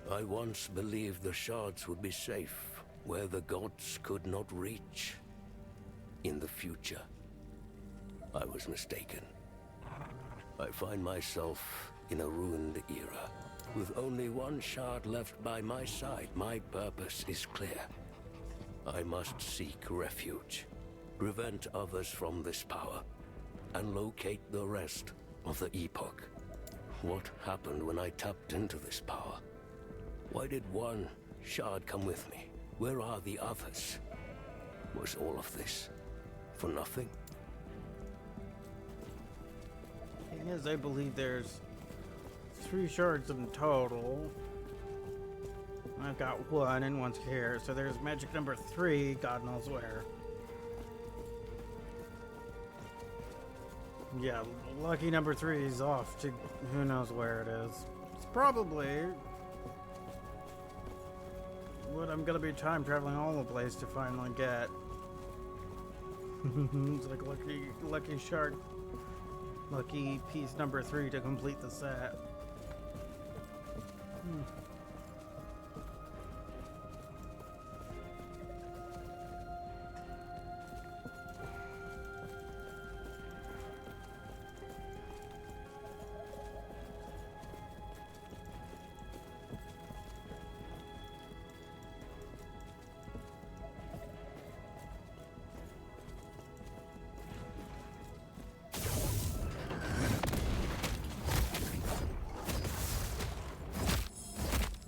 I once believed the shards would be safe, where the gods could not reach. In the future, I was mistaken. I find myself in a ruined era. With only one shard left by my side, my purpose is clear. I must seek refuge, prevent others from this power, and locate the rest of the Epoch. What happened when I tapped into this power? Why did one shard come with me? Where are the others? Was all of this for nothing? Thing is, I believe there's 3 shards in total. I've got 1 and 1's here, so there's magic number 3, God knows where. Yeah, lucky number 3 is off to who knows where it is. It's probably what I'm gonna be time traveling all the place to finally get. It's like lucky shark, lucky piece number 3 to complete the set.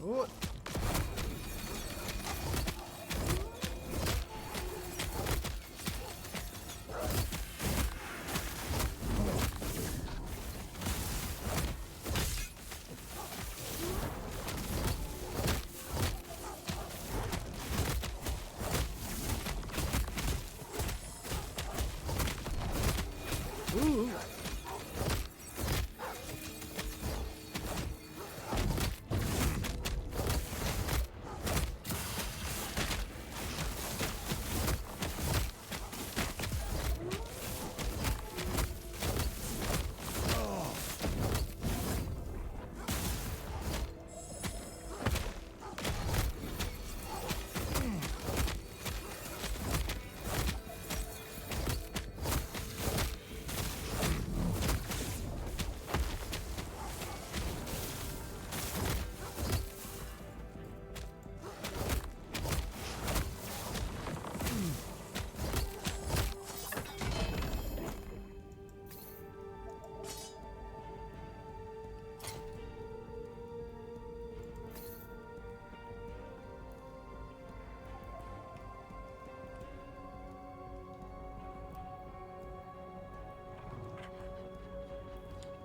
What? Ooh.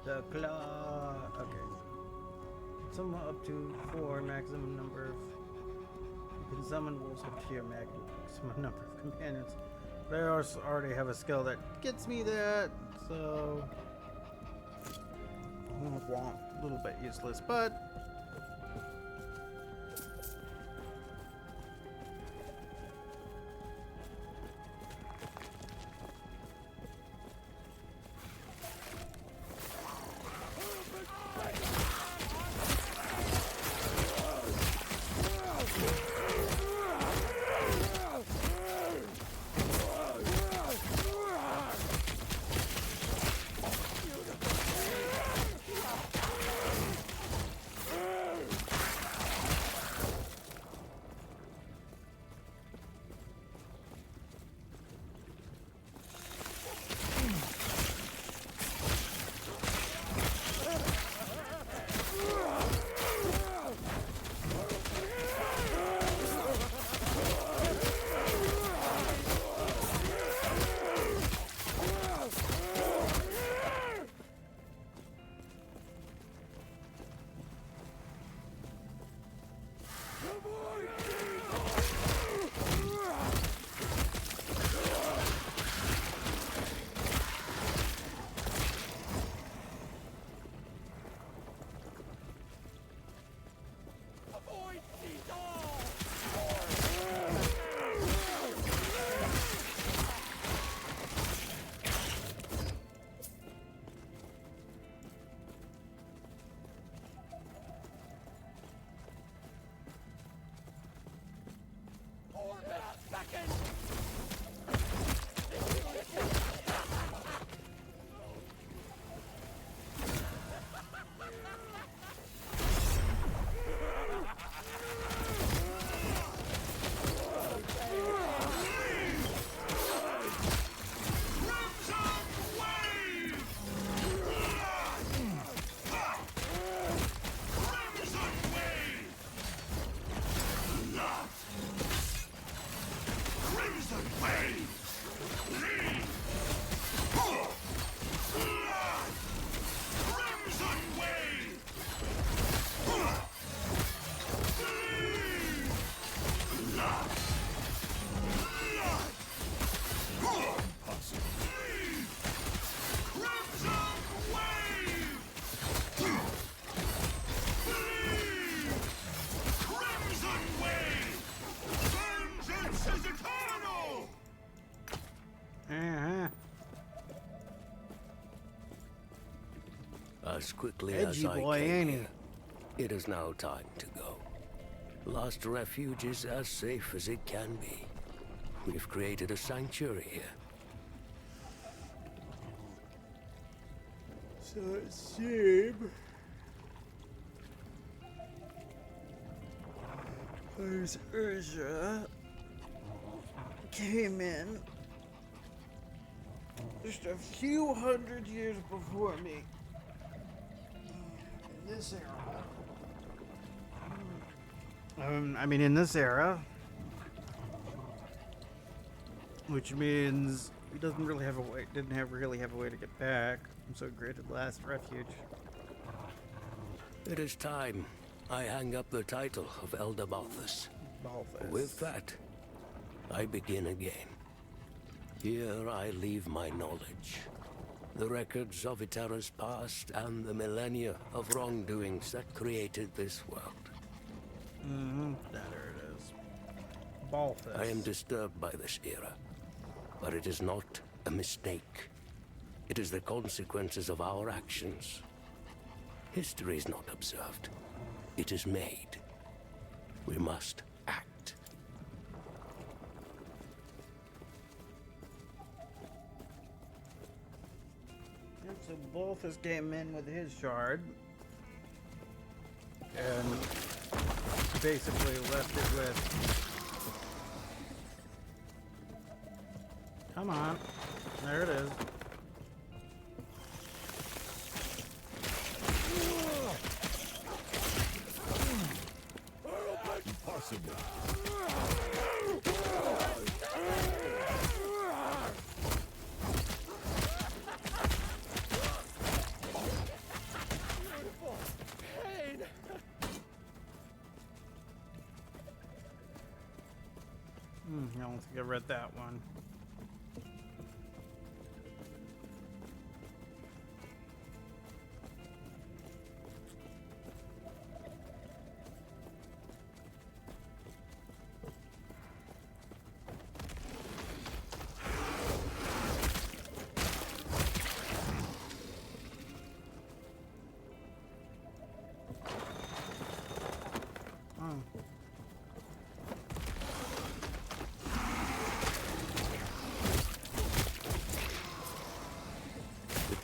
The claw. Okay. Summon up to 4 maximum number of. You can summon wolves up to your maximum number of companions. But I also already have a skill that gets me that, so. A little bit useless, but. as quickly Edgy as I boy, came ain't he? here. It is now time to go. Lost Refuge is as safe as it can be. We've created a sanctuary here. So it seems as Urza came in just a few hundred years before me in this era. In this era, which means he doesn't really have a way. Really have a way to get back. I'm so created Last Refuge. It is time I hang up the title of Elder Balthus. With that, I begin again. Here I leave my knowledge. The records of Itera's past and the millennia of wrongdoings that created this world. There it is. Balthus. I am disturbed by this era, but it is not a mistake. It is the consequences of our actions. History is not observed. It is made. We must act. Yep, so Balthus came in with his shard and basically left it with... Come on. There it is. Impossible. I don't think I read that one.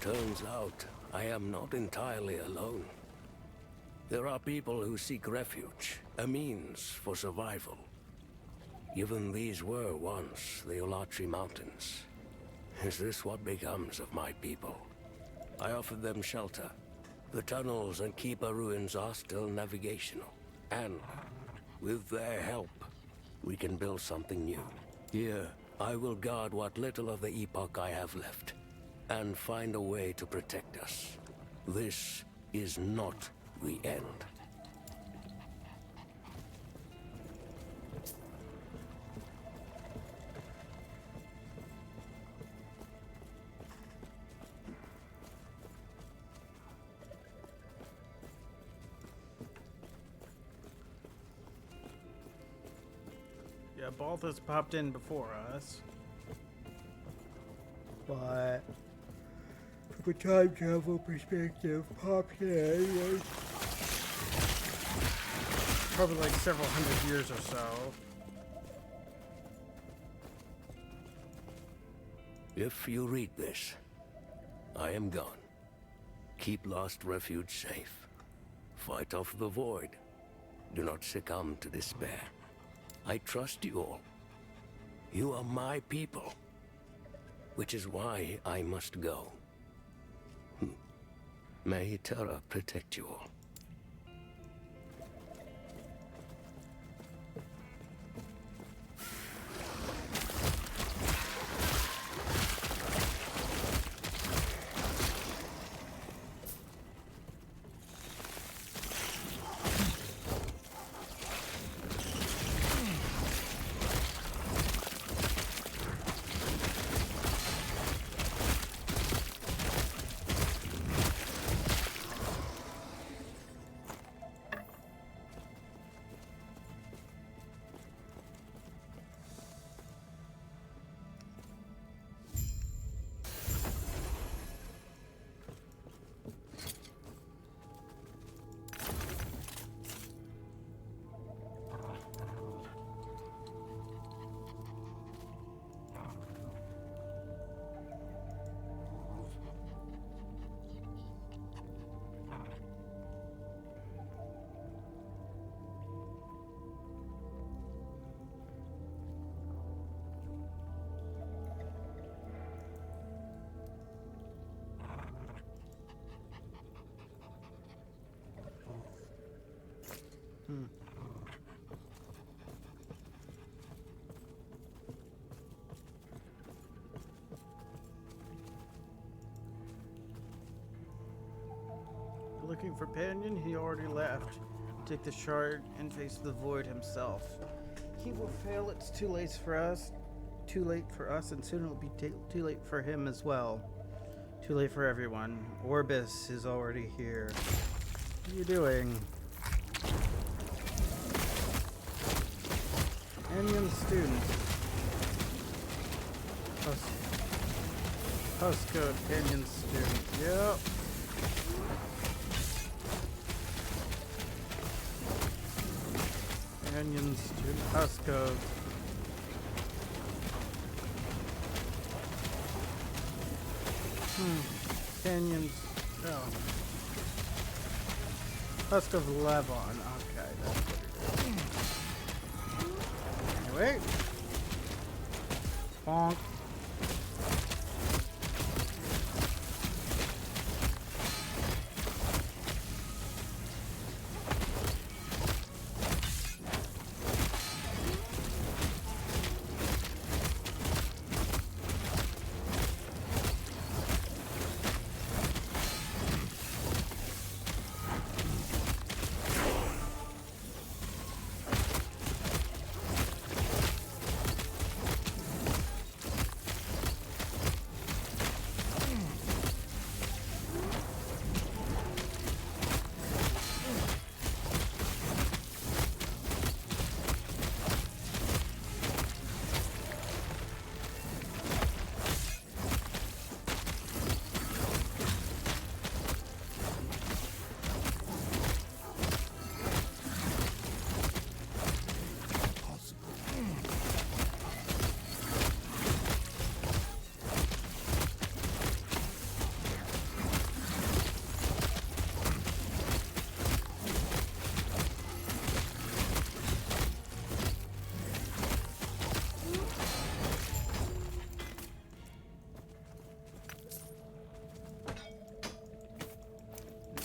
Turns out, I am not entirely alone. There are people who seek refuge, a means for survival. Given these were once the Olatri Mountains, is this what becomes of my people? I offered them shelter. The tunnels and Keeper ruins are still navigational, and with their help, we can build something new. Here, I will guard what little of the Epoch I have left, and find a way to protect us. This is not the end. Yeah, Balthus popped in before us. But from a time travel perspective, popped in was probably like several hundred years or so. If you read this, I am gone. Keep Lost Refuge safe. Fight off the void. Do not succumb to despair. I trust you all. You are my people. Which is why I must go. May Terra protect you all. looking for Panion? He already left. Take the shard and face the void himself. He will fail. It's too late for us. Too late for us, and soon it'll be too late for him as well. Too late for everyone. Orbis is already here. What are you doing? Anion student. Postcode Anion student. Yep. Anion student. Postcode. Canyons. Oh. Husk of Levon. Okay, that's what it is. Anyway. Bonk.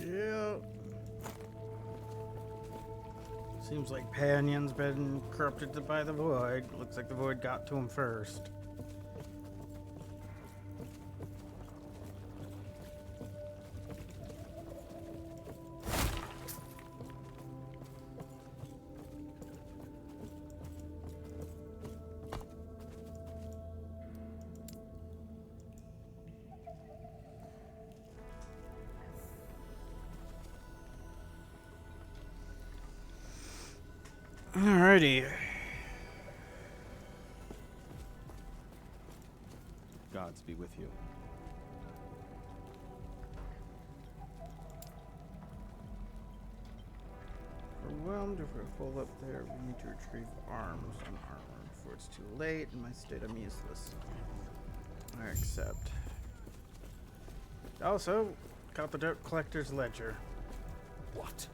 Yeah. Seems like Panion's been corrupted by the void. Looks like the void got to him first. Alrighty. Gods be with you. Overwhelmed, if we're full up there, we need to retrieve arms and armor before it's too late. In my state, I'm useless. I accept. Also, got the Dirt Collector's Ledger. What?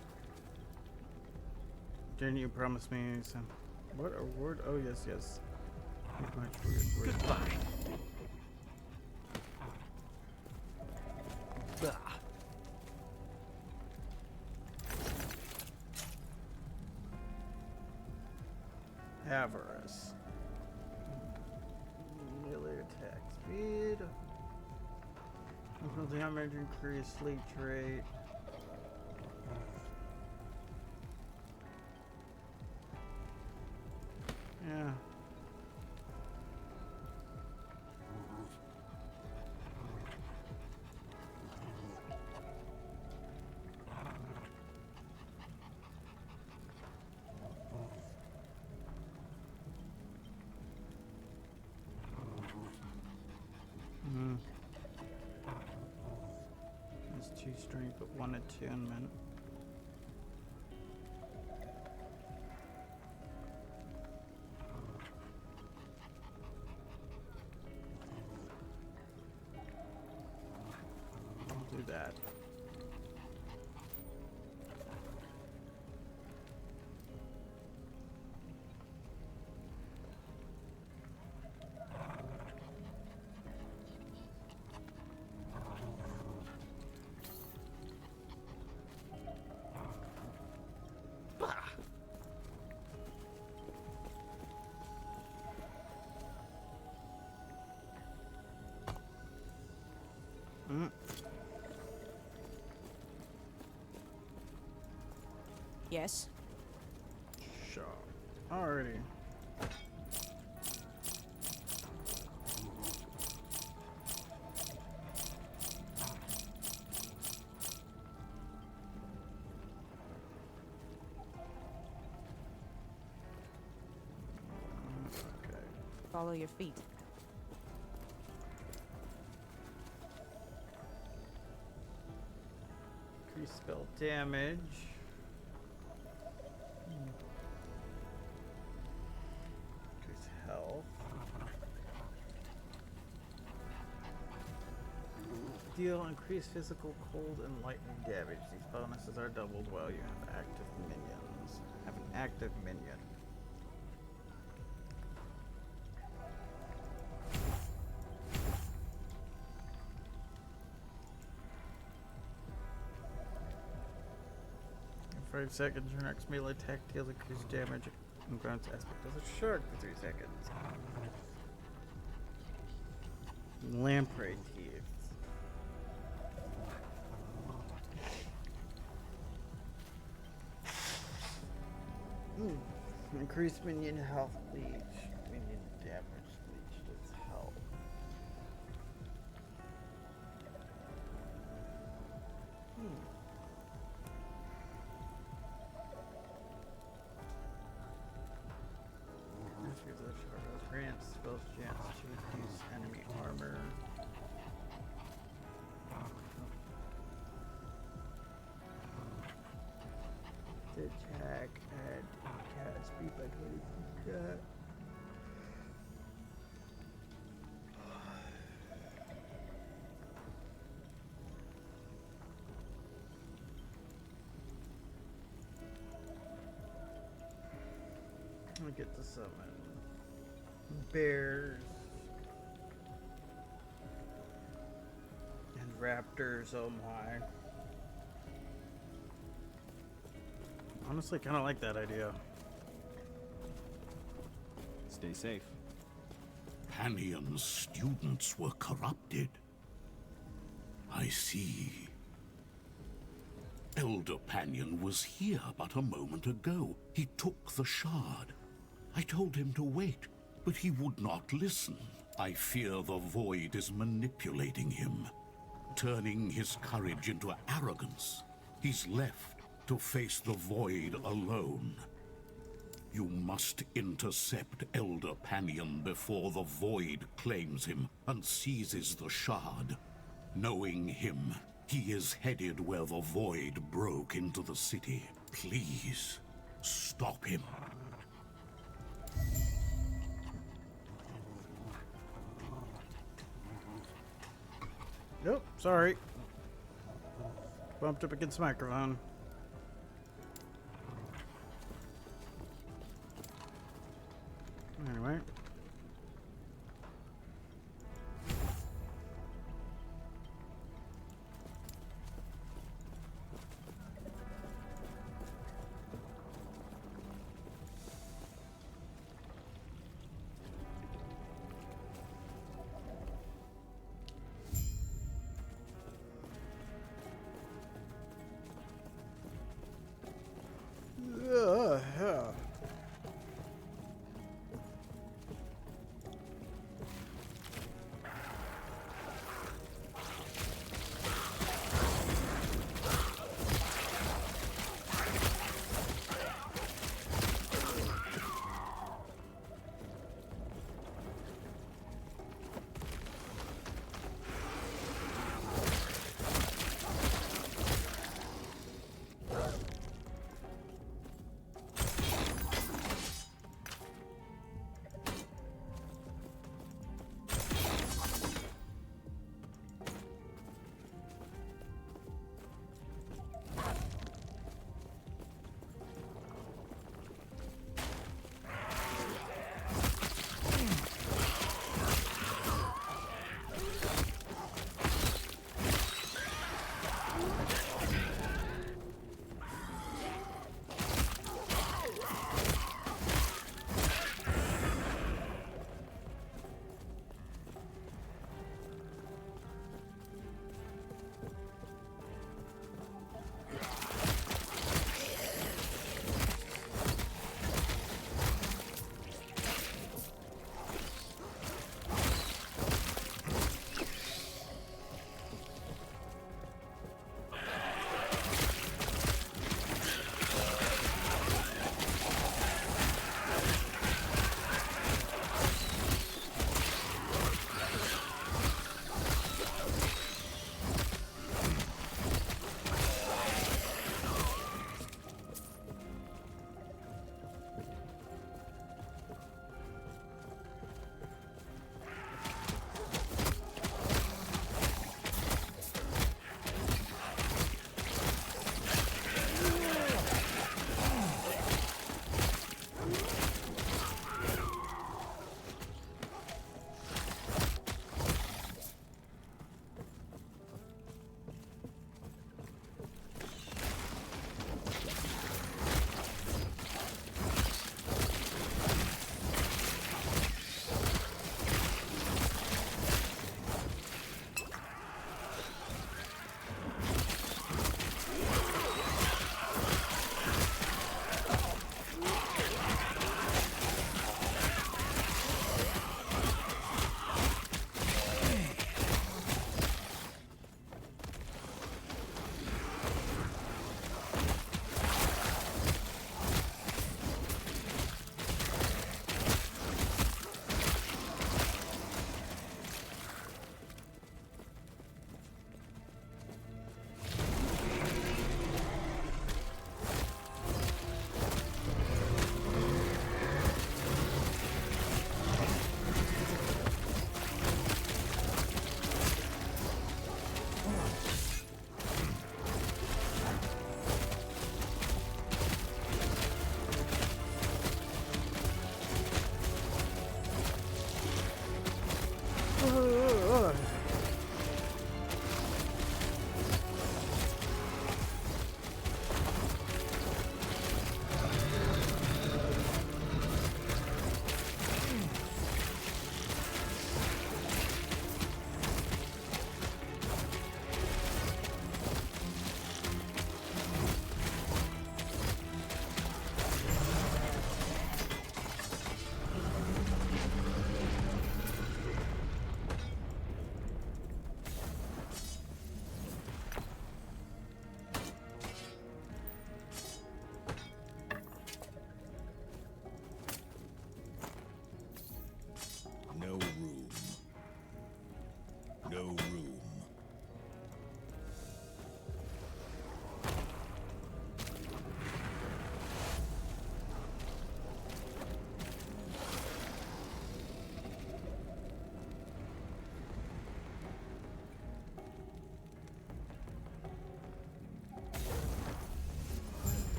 Didn't you promise me some... What award? Oh, yes, yes. Much weird word. Goodbye. Avarice. Melee attack speed. Equal damage, increase leech rate. Yeah. It's 2 strength, but 1 attunement. I'll do that. Yes? Sure. Alrighty. Okay. Follow your feet. Increase spell damage. Increase health. Deal increased physical, cold, and lightning damage. These bonuses are doubled while you have active minions. Have an active minion. For 5 seconds, your next melee attack deals increased damage and grants aspect as a shark for 3 seconds. Lamprey teeth. Increased minion health leech. Minion damage leech does health. Grants spells chance to reduce enemy armor. To attack and cast speed by 20%. I get to summon bears and raptors. Oh my. Honestly, kind of like that idea. Stay safe. Panion's students were corrupted. I see. Elder Panion was here but a moment ago. He took the shard. I told him to wait, but he would not listen. I fear the Void is manipulating him, turning his courage into arrogance. He's left to face the Void alone. You must intercept Elder Panion before the Void claims him and seizes the shard. Knowing him, he is headed where the Void broke into the city. Please, stop him. Nope, sorry. Bumped up against the microphone. Anyway.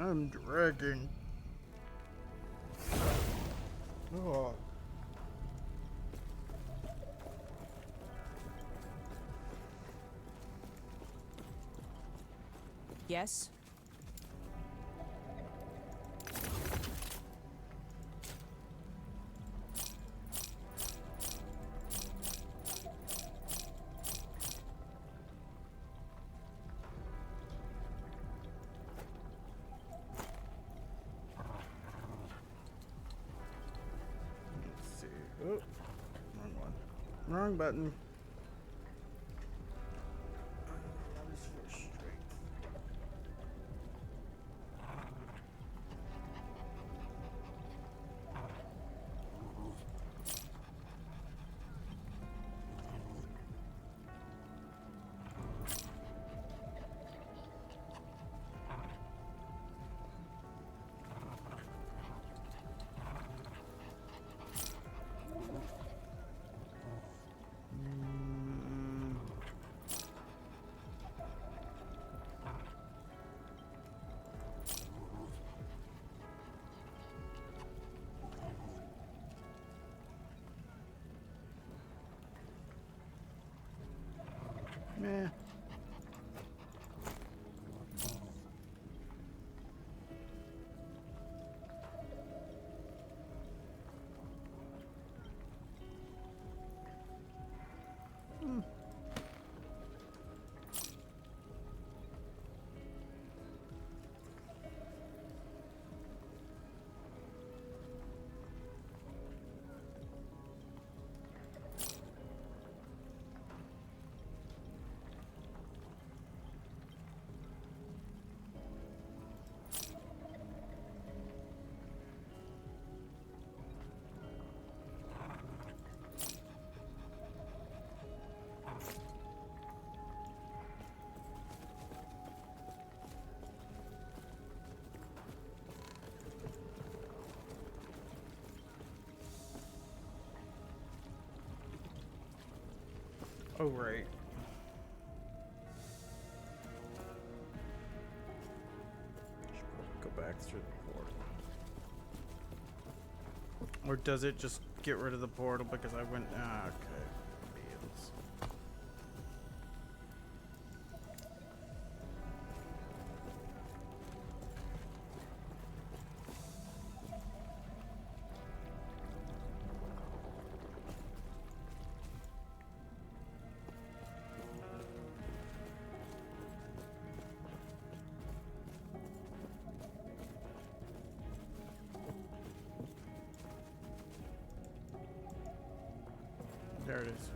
I'm dragging. Oh. Yes? Let's see. Oh, wrong one. Wrong button. That is for strength. Meh. Oh, right. Should go back through the portal. Or does it just get rid of the portal because I went... Ah, okay. Beans. There it is.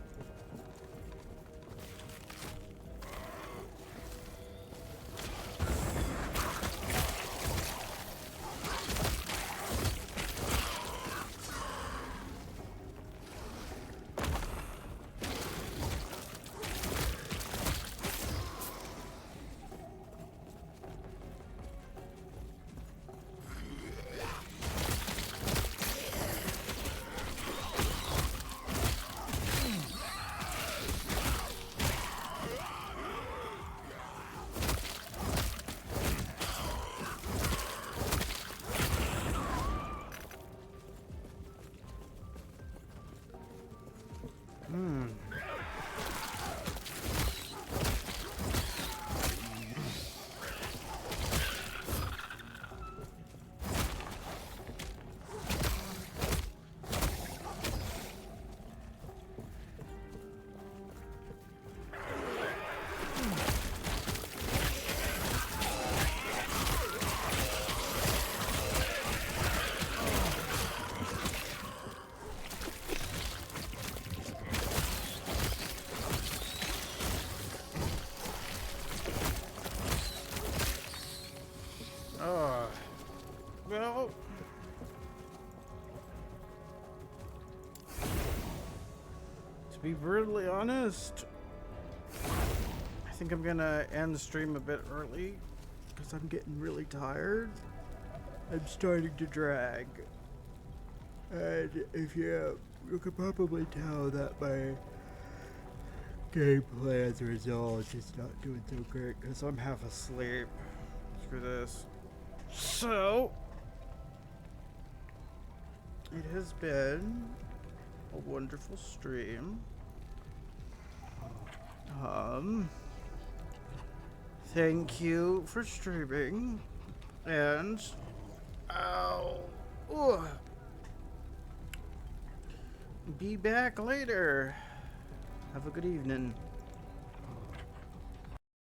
Well, to be brutally honest, I think I'm gonna end the stream a bit early because I'm getting really tired. I'm starting to drag. And if you can probably tell that my gameplay as a result is not doing so great because I'm half asleep. Screw this. So, it has been a wonderful stream. Thank you for streaming, and be back later. Have a good evening.